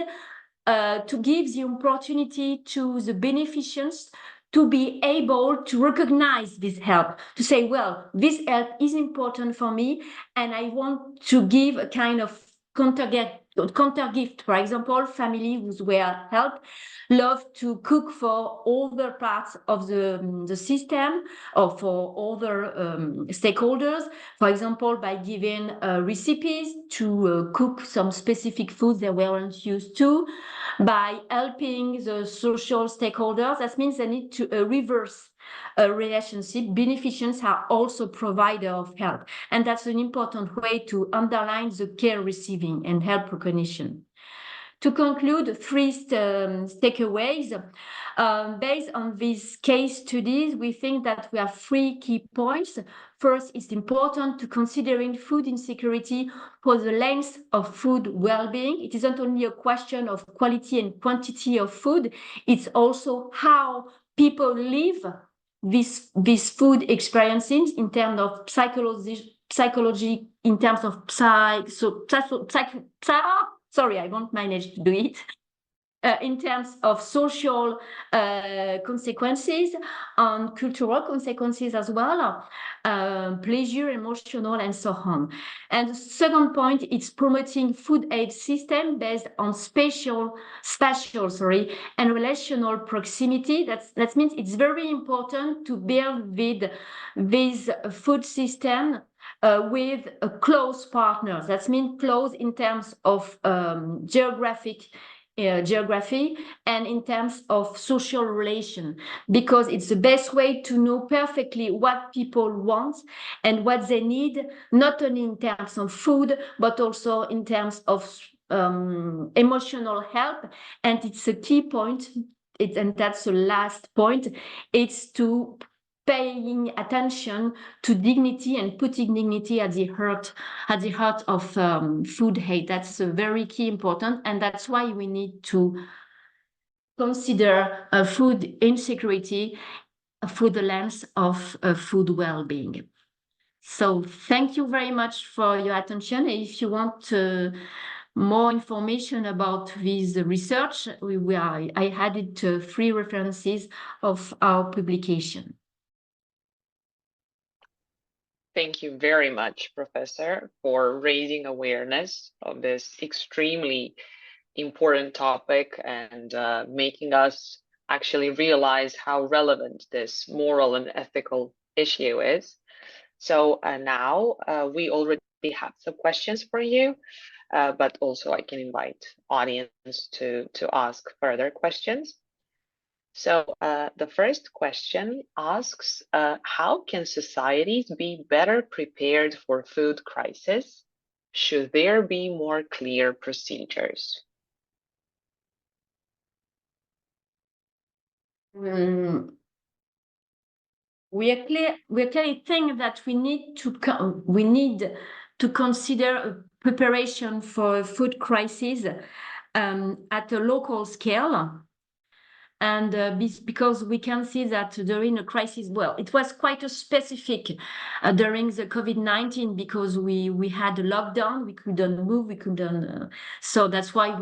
to give the opportunity to the beneficiaries to be able to recognize this help, to say, well, this help is important for me, and I want to give a kind of counter gift. For example, families who were helped love to cook for other parts of the system or for other stakeholders. For example, by giving recipes to cook some specific foods they weren't used to, by helping the social stakeholders. That means they need to reverse a relationship. Beneficiaries are also provider of help. And that's an important way to underline the care receiving and help recognition. To conclude, three takeaways. Based on these case studies, we think that we have three key points. First, it's important to considering food insecurity for the lens of food well-being. It isn't only a question of quality and quantity of food, it's also how people live these food experiences in terms of psychology, in terms of sorry, I won't manage to do it. In terms of social consequences, and cultural consequences as well, pleasure, emotional, and so on. And the second point, it's promoting food aid system based on spatial, and relational proximity. That means it's very important to build with this food system with close partners. That means close in terms of geography and in terms of social relation, because it's the best way to know perfectly what people want and what they need, not only in terms of food, but also in terms of emotional help. And it's a key point, and that's the last point, it's to paying attention to dignity and putting dignity at the heart of food aid. That's very key important, and that's why we need to consider food insecurity through the lens of food well-being. So thank you very much for your attention. If you want more information about this research, I added 3 references of our publication. Thank you very much, Professor, for raising awareness of this extremely important topic and making us actually realize how relevant this moral and ethical issue is. So now we already have some questions for you, but also I can invite audience to ask further questions. So the first question asks, how can societies be better prepared for food crisis? Should there be more clear procedures? We clearly think that we need to consider preparation for a food crisis at a local scale. And because we can see that during a crisis, well, it was quite a specific during the COVID-19, because we had a lockdown, we couldn't move, we couldn't. So that's why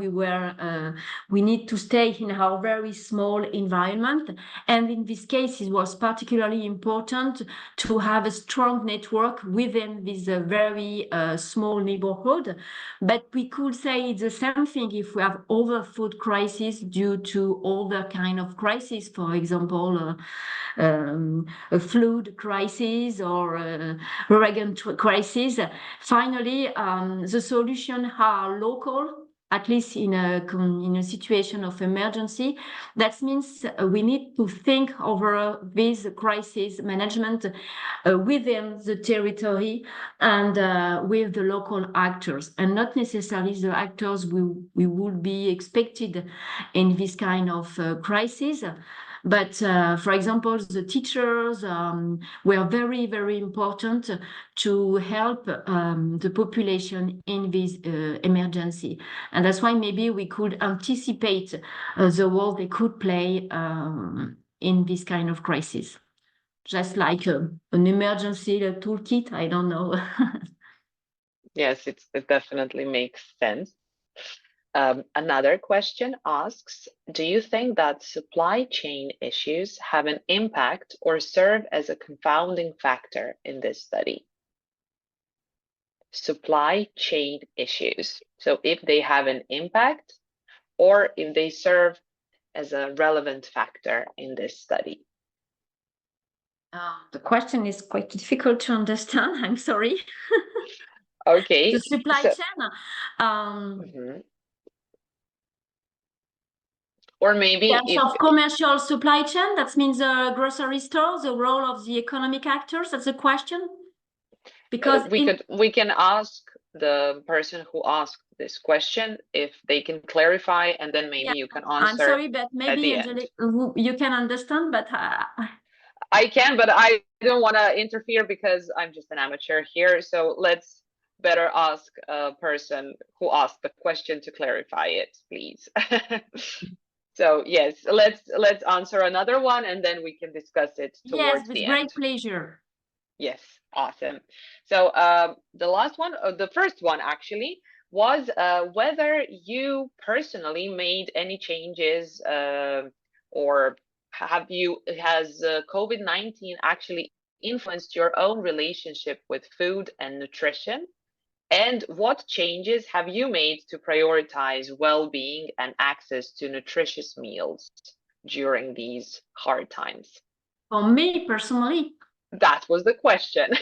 we need to stay in our very small environment. And in this case, it was particularly important to have a strong network within this very small neighborhood. But we could say it's the same thing if we have other food crisis due to other kind of crisis, for example, a flood crisis or a hurricane crisis. Finally, the solutions are local at least in a situation of emergency. That means we need to think over this crisis management within the territory and with the local actors, and not necessarily the actors we would be expected in this kind of crisis. But for example, the teachers were very, very important to help the population in this emergency. And that's why maybe we could anticipate the role they could play in this kind of crisis. Just like an emergency toolkit, I don't know. Yes, it definitely makes sense. Another question asks, do you think that supply chain issues have an impact or serve as a confounding factor in this study? Supply chain issues. So if they have an impact or if they serve as a relevant factor in this study. The question is quite difficult to understand. I'm sorry. Okay. The supply chain. Or maybe in terms of commercial supply chain, that means the grocery store, the role of the economic actors. That's the question. Because we can ask the person who asked this question if they can clarify, and then maybe you can answer. I'm sorry, but maybe Angelique, you can understand, but I can, but I don't want to interfere because I'm just an amateur here. So let's better ask a person who asked the question to clarify it, please. So yes, let's answer another one, and then we can discuss it towards the end. Yes, with great pleasure. Yes, awesome. So the last one, the first one actually, was whether you personally made any changes or has COVID-19 actually influenced your own relationship with food and nutrition? And what changes have you made to prioritize well-being and access to nutritious meals during these hard times? For me personally, that was the question.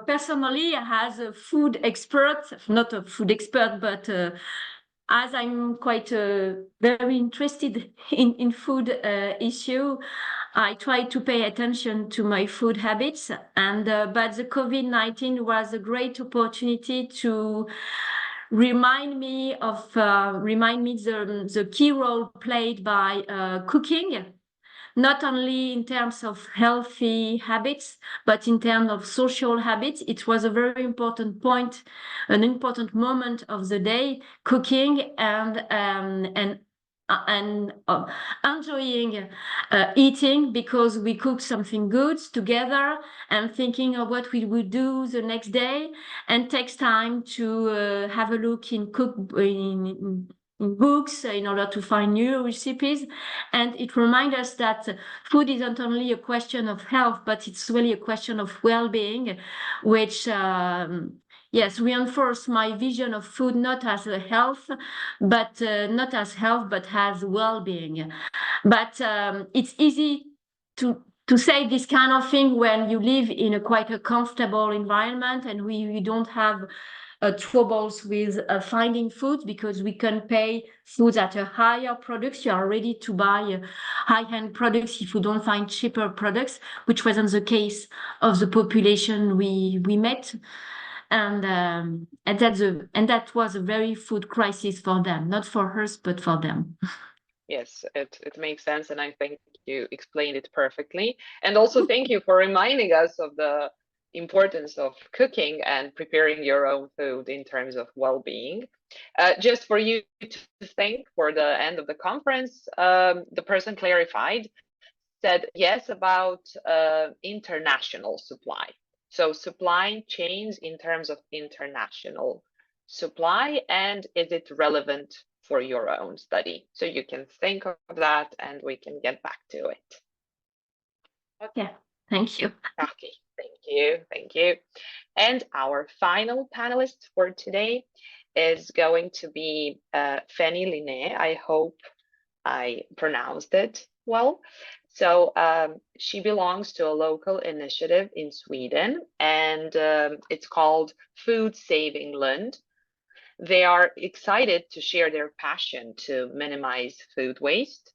Personally, as a food expert, not a food expert, but as I'm quite very interested in food issue, I try to pay attention to my food habits. And but the COVID-19 was a great opportunity to remind me the key role played by cooking, not only in terms of healthy habits, but in terms of social habits. It was a very important point, an important moment of the day, cooking and enjoying eating, because we cook something good together and thinking of what we would do the next day, and takes time to have a look in books in order to find new recipes. And it reminds us that food isn't only a question of health, but it's really a question of well-being, which yes, reinforce my vision of food not as a health, but not as health, but as well-being. But it's easy to say this kind of thing when you live in a quite a comfortable environment, and we don't have troubles with finding food, because we can pay foods at a higher products. You are ready to buy high-end products if you don't find cheaper products, which wasn't the case of the population we met. And that was a very food crisis for them, not for us, but for them. Yes, it makes sense, and I think you explained it perfectly. And also thank you for reminding us of the importance of cooking and preparing your own food in terms of well-being. Just for you to think, for the end of the conference, the person clarified, said yes about international supply. So supply chains in terms of international supply, and is it relevant for your own study? So you can think of that and we can get back to it. Okay, thank you. Okay, thank you. And our final panelist for today is going to be Fanny Linné. I hope I pronounced it well. So she belongs to a local initiative in Sweden, and it's called Food Saving Lund. They are excited to share their passion to minimize food waste.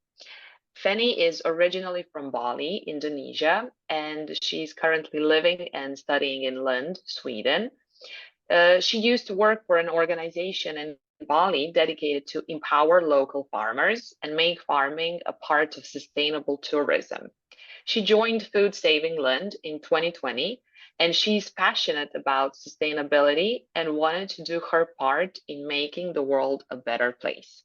Feni is originally from Bali, Indonesia, and she's currently living and studying in Lund, Sweden. She used to work for an organization in Bali dedicated to empower local farmers and make farming a part of sustainable tourism. She joined Food Saving Lund in 2020, and she's passionate about sustainability and wanted to do her part in making the world a better place.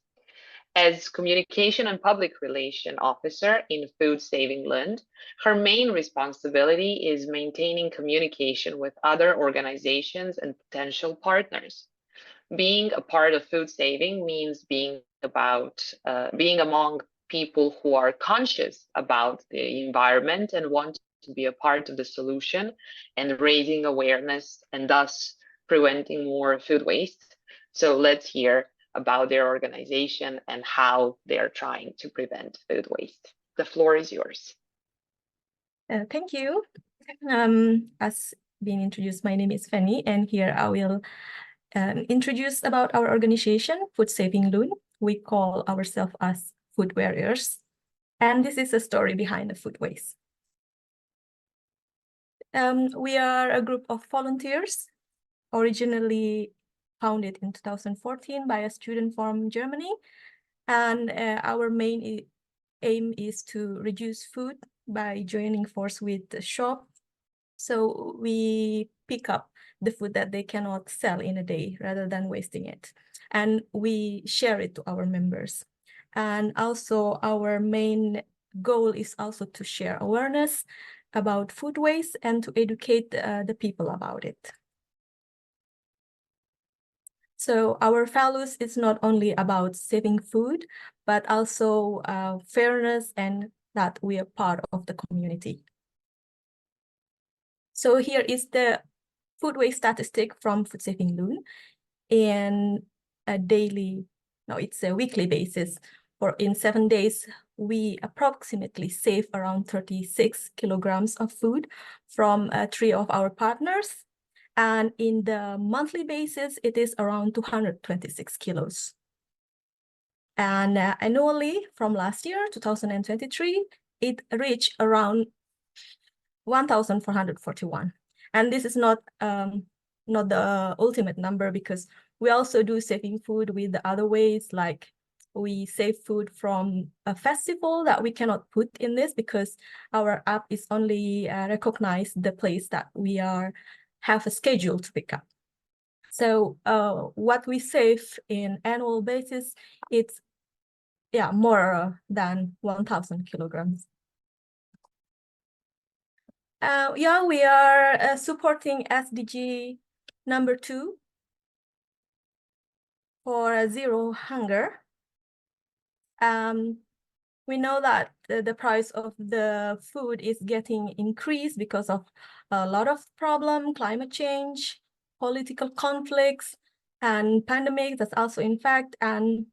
As Communication and Public Relation Officer in Food Saving Lund, her main responsibility is maintaining communication with other organizations and potential partners. Being a part of food saving means being among people who are conscious about the environment and want to be a part of the solution and raising awareness and thus preventing more food waste. So let's hear about their organization and how they're trying to prevent food waste. The floor is yours. Thank you. As being introduced, my name is Feni, and here I will introduce about our organization, Food Saving Lund. We call ourselves as food warriors, and this is a story behind the food waste. We are a group of volunteers, originally founded in 2014 by a student from Germany, and our main aim is to reduce food by joining force with the shop. So we pick up the food that they cannot sell in a day rather than wasting it, and we share it to our members. And also our main goal is also to share awareness about food waste and to educate the people about it. So our values is not only about saving food, but also fairness and that we are part of the community. So here is the food waste statistic from Food Saving Lund in it's a weekly basis. In 7 days, we approximately save around 36 kilograms of food from 3 of our partners. And in the monthly basis, it is around 226 kilos. And annually from last year, 2023, it reached around 1,441. And this is not the ultimate number, because we also do saving food with the other ways, like we save food from a festival that we cannot put in this because our app is only recognize the place that we have a schedule to pick up. So what we save in annual basis, it's more than 1,000 kilograms. We are supporting SDG number 2 for zero hunger. We know that the price of the food is getting increased because of a lot of problems, climate change, political conflicts, and pandemic. That's also in fact, and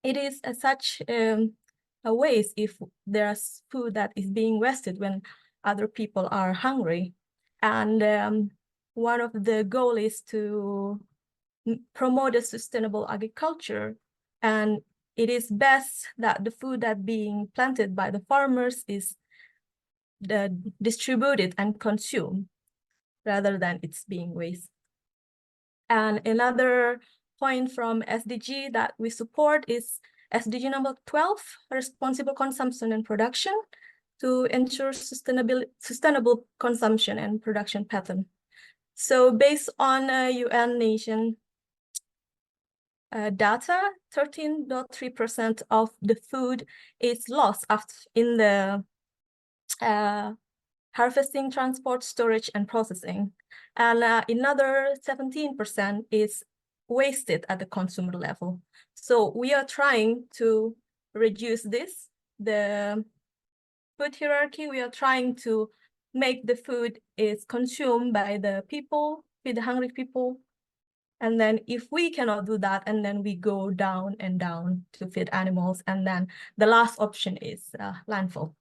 it is such a waste if there's food that is being wasted when other people are hungry. And one of the goals is to promote a sustainable agriculture, and it is best that the food that being planted by the farmers is distributed and consumed rather than it's being wasted. And another point from SDG that we support is SDG number 12, responsible consumption and production, to ensure sustainable consumption and production pattern. So based on UN nation data, 13.3% of the food is lost in the harvesting, transport, storage, and processing. And another 17% is wasted at the consumer level. So we are trying to reduce this, the food hierarchy. We are trying to make the food is consumed by the people, with the hungry people. And then if we cannot do that, and then we go down and down to feed animals. And then the last option is landfill.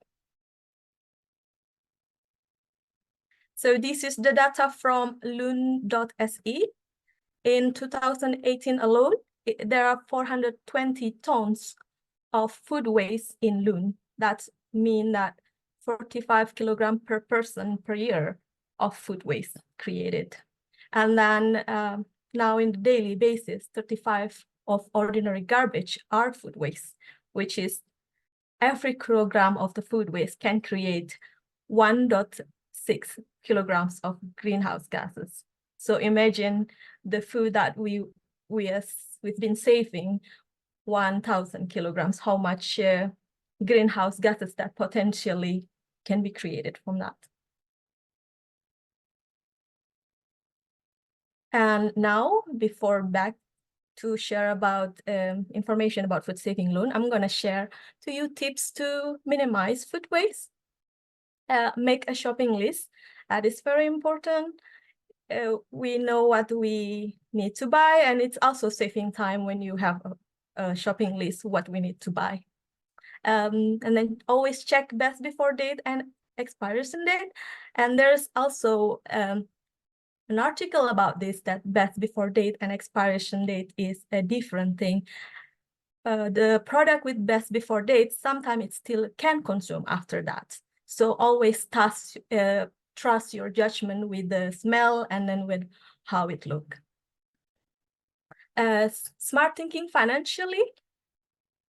So this is the data from Lund.se. In 2018 alone, there are 420 tons of food waste in Lund. That means that 45 kilograms per person per year of food waste created. And then now in the daily basis, 35 of ordinary garbage are food waste, which is every kilogram of the food waste can create 1.6 kilograms of greenhouse gases. So imagine the food that we've been saving 1,000 kilograms, how much greenhouse gases that potentially can be created from that. And now, before back to share about information about food saving Lund, I'm going to share to you tips to minimize food waste. Make a shopping list. That is very important. We know what we need to buy, and it's also saving time when you have a shopping list, what we need to buy. And then always check best before date and expiration date. And there's also an article about this, that best before date and expiration date is a different thing. The product with best before date, sometimes it still can consume after that. So always trust your judgment with the smell and then with how it looks. Smart thinking financially,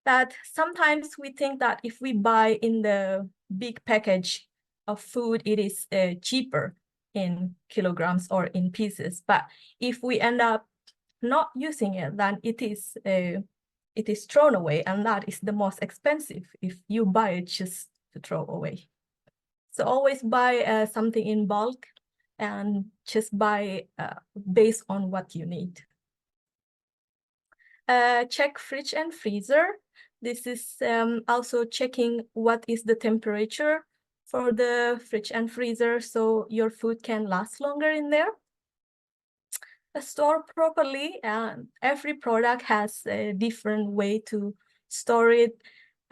that sometimes we think that if we buy in the big package of food, it is cheaper in kilograms or in pieces. But if we end up not using it, then it is thrown away, and that is the most expensive if you buy it just to throw away. So always buy something in bulk and just buy based on what you need. Check fridge and freezer. This is also checking what is the temperature for the fridge and freezer, so your food can last longer in there. Store properly, and every product has a different way to store it.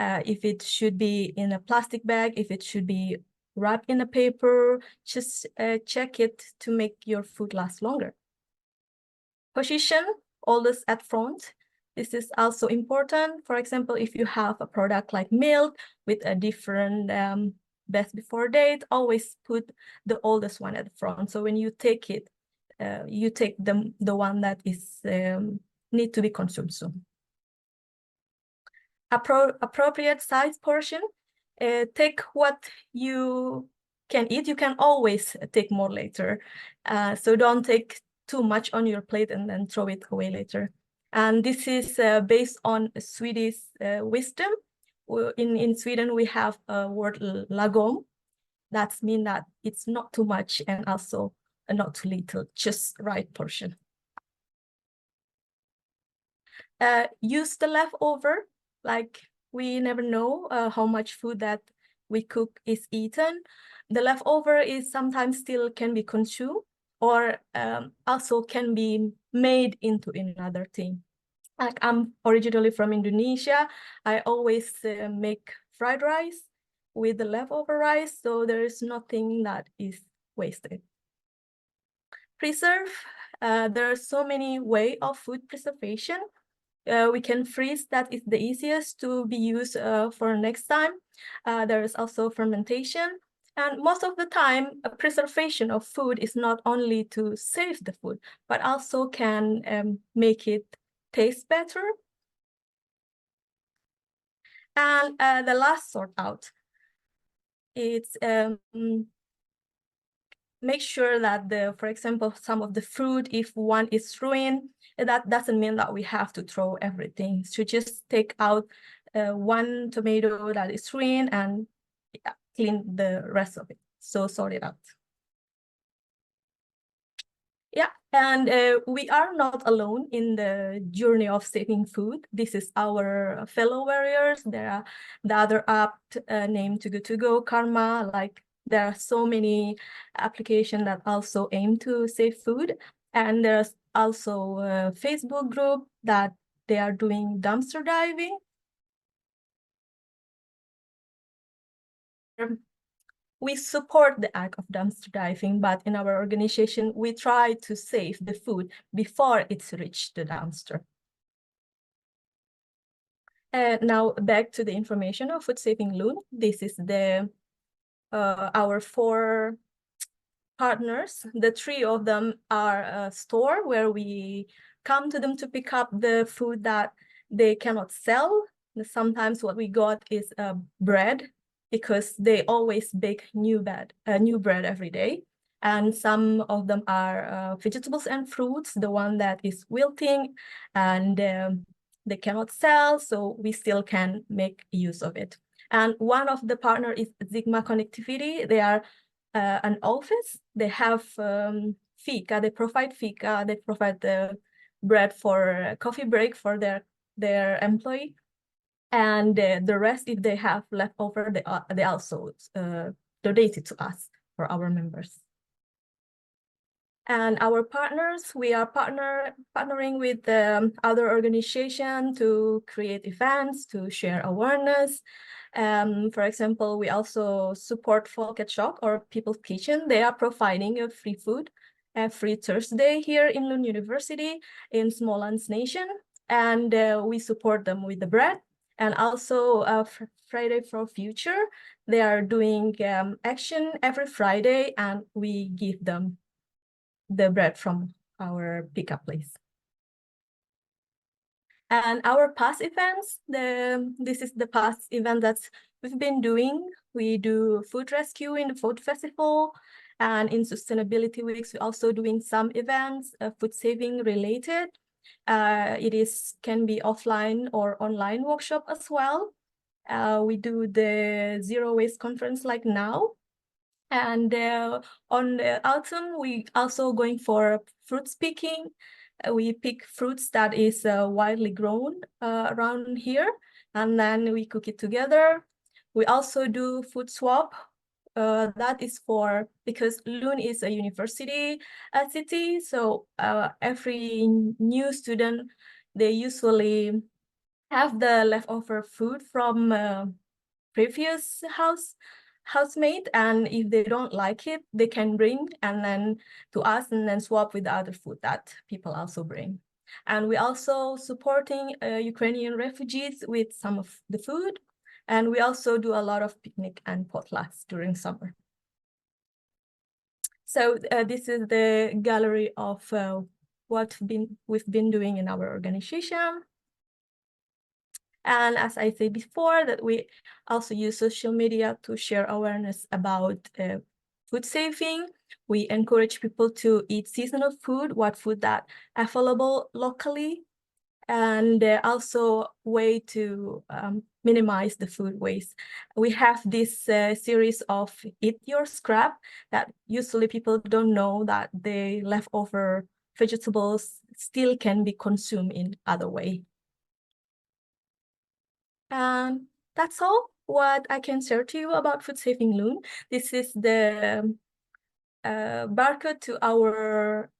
If it should be in a plastic bag, if it should be wrapped in a paper, just check it to make your food last longer. Position, always at front. This is also important. For example, if you have a product like milk with a different best before date, always put the oldest one at the front. So when you take it, you take the one that is need to be consumed soon. Appropriate size portion. Take what you can eat. You can always take more later. So don't take too much on your plate and then throw it away later. And this is based on Swedish wisdom. In Sweden, we have a word lagom. That means that it's not too much and also not too little, just right portion. Use the leftover, like we never know how much food that we cook is eaten. The leftover is sometimes still can be consumed, or also can be made into another thing. Like I'm originally from Indonesia, I always make fried rice with the leftover rice, so there is nothing that is wasted. Preserve, there are so many ways of food preservation. We can freeze, that is the easiest to be used for next time. There is also fermentation. And most of the time, a preservation of food is not only to save the food, but also can make it taste better. And the last sort out, it's make sure that for example, some of the fruit, if one is ruined, that doesn't mean that we have to throw everything. So just take out one tomato that is ruined and clean the rest of it. So sort it out. Yeah, and we are not alone in the journey of saving food. This is our fellow warriors. There are the other app named Too Good To Go, Karma. Like there are so many applications that also aim to save food. And there's also a Facebook group that they are doing dumpster diving. we support the act of dumpster diving, but in our organization, we try to save the food before it's reached the dumpster. Now back to the information of Food Saving Lund. This is the our 4 partners. The 3 of them are a store where we come to them to pick up the food that they cannot sell. Sometimes what we got is bread, because they always bake new bread every day. And some of them are vegetables and fruits, the one that is wilting and they cannot sell, so we still can make use of it. And one of the partner is Sigma Connectivity. They are an office. They have fika. They provide fika. They provide the bread for coffee break for their employee. And the rest, if they have leftover, they also donate it to us for our members. And our partners, we are partnering with other organizations to create events, to share awareness. For example, we also support Folket Shop or People's Kitchen. They are providing a free food every Thursday here in Lund University in Smålands Nation. And we support them with the bread. And also Friday for Future, they are doing action every Friday, and we give them the bread from our pickup place. And our past events, this is the past event that we've been doing. We do food rescue in the food festival, and in sustainability weeks, we're also doing some events, food saving related. It can be offline or online workshop as well. We do the zero waste conference like now. And on the autumn, we also going for fruit picking. We pick fruits that is widely grown around here, and then we cook it together. We also do food swap. That is because Lund is a university city, so every new student, they usually have the leftover food from previous housemate, and if they don't like it, they can bring and then to us and then swap with the other food that people also bring. And we also supporting Ukrainian refugees with some of the food, and we also do a lot of picnic and potlucks during summer. So this is the gallery of what we've been doing in our organization. And as I said before, that we also use social media to share awareness about food saving. We encourage people to eat seasonal food, what food that available locally, and also way to minimize the food waste. We have this series of Eat Your Scrap that usually people don't know that the leftover vegetables still can be consumed in other way. And that's all what I can share to you about Food Saving Lund. This is the barcode to our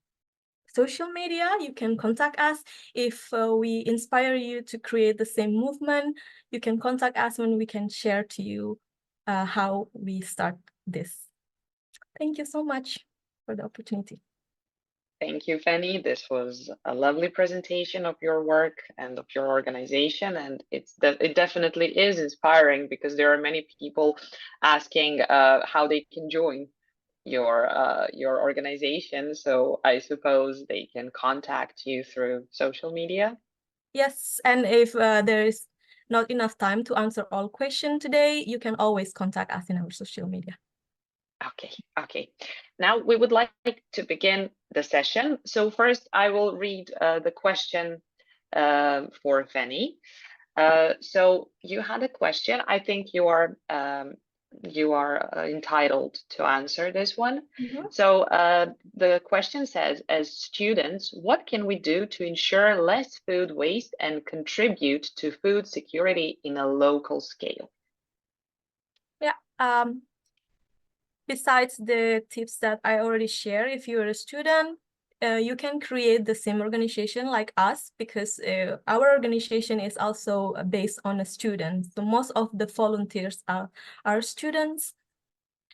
social media. You can contact us if we inspire you to create the same movement. You can contact us when we can share to you how we start this. Thank you so much for the opportunity. Thank you, Fanny. This was a lovely presentation of your work and of your organization, and it definitely is inspiring, because there are many people asking how they can join your organization. So I suppose they can contact you through social media. Yes, and if there is not enough time to answer all questions today, you can always contact us in our social media. Okay. Now we would like to begin the session. So first I will read the question for Fanny. So you had a question. I think you are entitled to answer this one. Mm-hmm. So the question says, as students, what can we do to ensure less food waste and contribute to food security in a local scale? Yeah. Besides the tips that I already shared, if you're a student, you can create the same organization like us, because our organization is also based on a student. So most of the volunteers are students.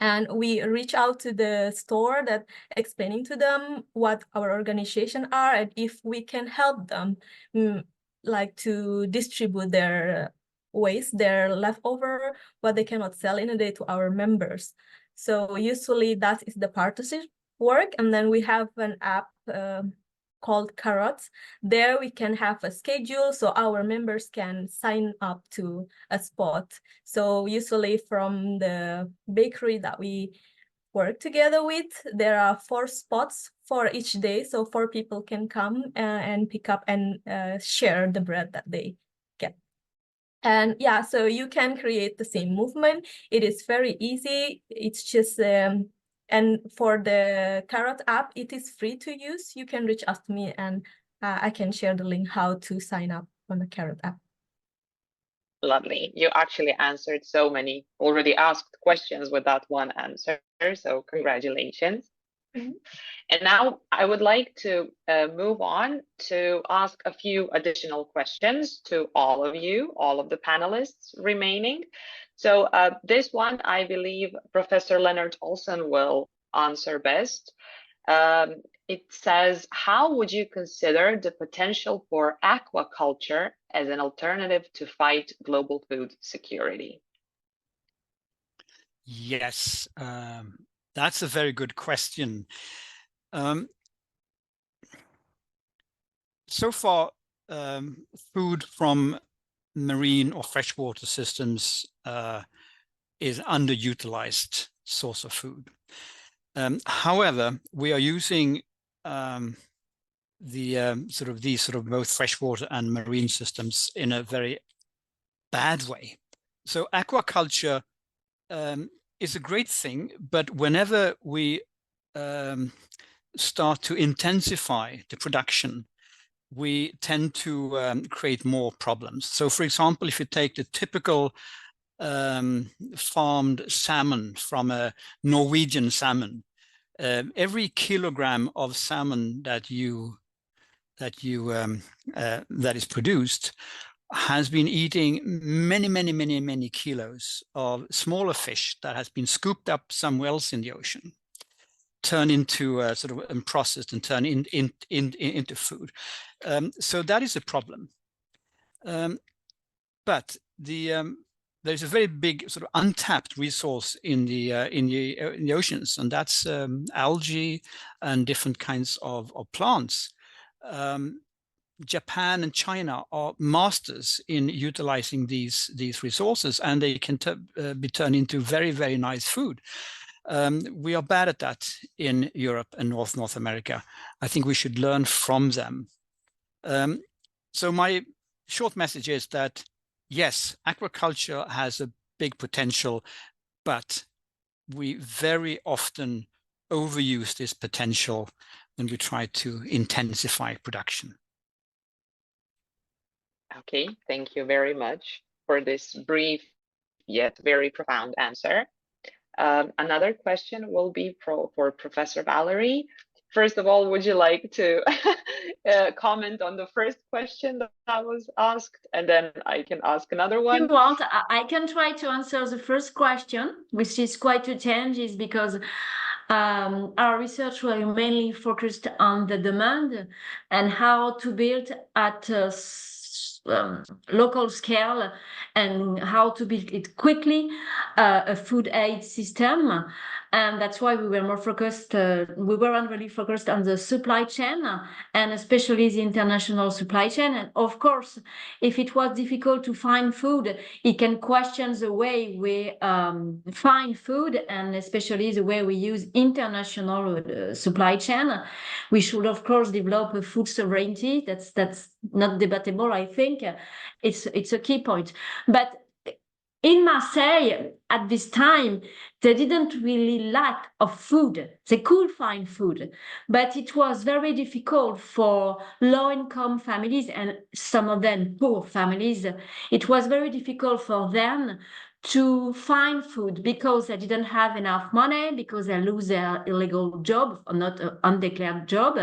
And we reach out to the store that explaining to them what our organization are and if we can help them like to distribute their waste, their leftover, what they cannot sell in a day to our members. So usually that is the partnership work. And then we have an app called Carrots. There we can have a schedule so our members can sign up to a spot. So usually from the bakery that we work together with, there are 4 spots for each day. So 4 people can come and pick up and share the bread that they get. And yeah, so you can create the same movement. It is very easy. It's just and for the Carrot app, it is free to use. You can reach out to me and I can share the link how to sign up on the Carrot app. Lovely. You actually answered so many already asked questions with that one answer. So congratulations. Mm-hmm. And now I would like to move on to ask a few additional questions to all of you, all of the panelists remaining. So this one, I believe Professor Lennart Olsson will answer best. It says, how would you consider the potential for aquaculture as an alternative to fight global food security? Yes, that's a very good question. So far, food from marine or freshwater systems is underutilized source of food. However, we are using these both freshwater and marine systems in a very bad way. So aquaculture is a great thing, but whenever we start to intensify the production, we tend to create more problems. So for example, if you take the typical farmed salmon from a Norwegian salmon, every kilogram of salmon that is produced has been eating many kilos of smaller fish that has been scooped up somewhere else in the ocean, turned into and processed and turned into food. So that is a problem. But there's a very big untapped resource in the oceans, and that's algae and different kinds of plants. Japan and China are masters in utilizing these resources, and they can be turned into very nice food. We are bad at that in Europe and North America. I think we should learn from them. So my short message is that yes, aquaculture has a big potential, but we very often overuse this potential when we try to intensify production. Okay, thank you very much for this brief yet very profound answer. Another question will be for Professor Valérie. First of all, would you like to comment on the first question that was asked, and then I can ask another one? If you want, I can try to answer the first question, which is quite a challenge, is because our research was mainly focused on the demand and how to build at local scale and how to build it quickly, a food aid system. And that's why we were more focused, we weren't really focused on the supply chain and especially the international supply chain. And of course, if it was difficult to find food, it can question the way we find food and especially the way we use international supply chain. We should, of course, develop a food sovereignty. That's not debatable, I think. It's a key point. But in Marseille, at this time, they didn't really lack of food. They could find food, but it was very difficult for low-income families and some of them poor families. It was very difficult for them to find food because they didn't have enough money, because they lose their illegal job or not an undeclared job,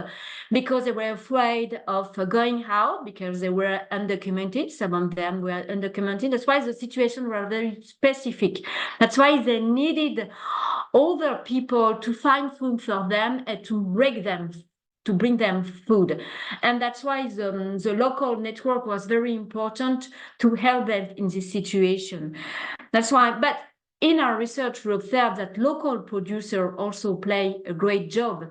because they were afraid of going out because they were undocumented. Some of them were undocumented. That's why the situation was very specific. That's why they needed other people to find food for them and to bring them food. And that's why the local network was very important to help them in this situation. That's why, but in our research, we observed that local producers also play a great job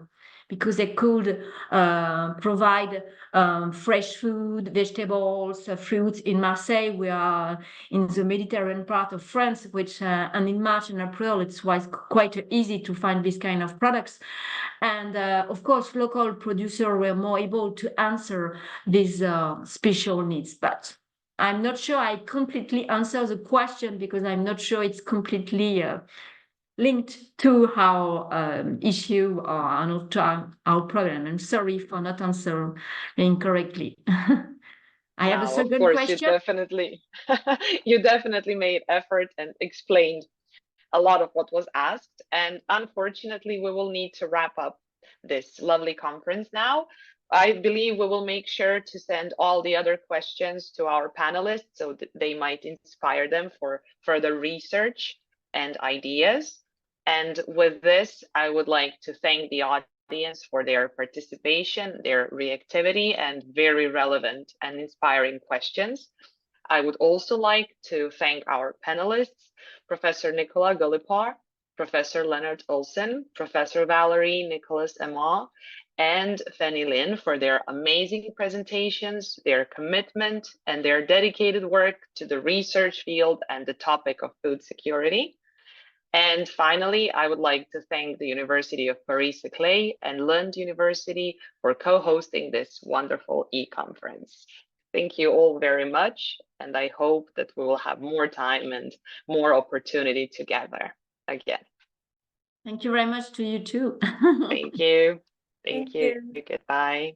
because they could provide fresh food, vegetables, fruits. In Marseille, we are in the Mediterranean part of France, which and in March and April, it was quite easy to find this kind of products. And of course, local producers were more able to answer these special needs. But I'm not sure I completely answer the question because I'm not sure it's completely linked to our issue or not to our problem. I'm sorry for not answering correctly. I have a second question. You definitely made effort and explained a lot of what was asked. And unfortunately, we will need to wrap up this lovely conference now. I believe we will make sure to send all the other questions to our panelists so that they might inspire them for further research and ideas. And with this, I would like to thank the audience for their participation, their reactivity, and very relevant and inspiring questions. I would also like to thank our panelists, Professor Nicolas Guilpart, Professor Lennart Olsson, Professor Valérie, Nicolas-Hémar, and Fanny Lin for their amazing presentations, their commitment, and their dedicated work to the research field and the topic of food security. And finally, I would like to thank the University of Paris-Saclay and Lund University for co-hosting this wonderful e-conference. Thank you all very much, and I hope that we will have more time and more opportunity together again. Thank you very much to you too. Thank you. Thank you. Goodbye.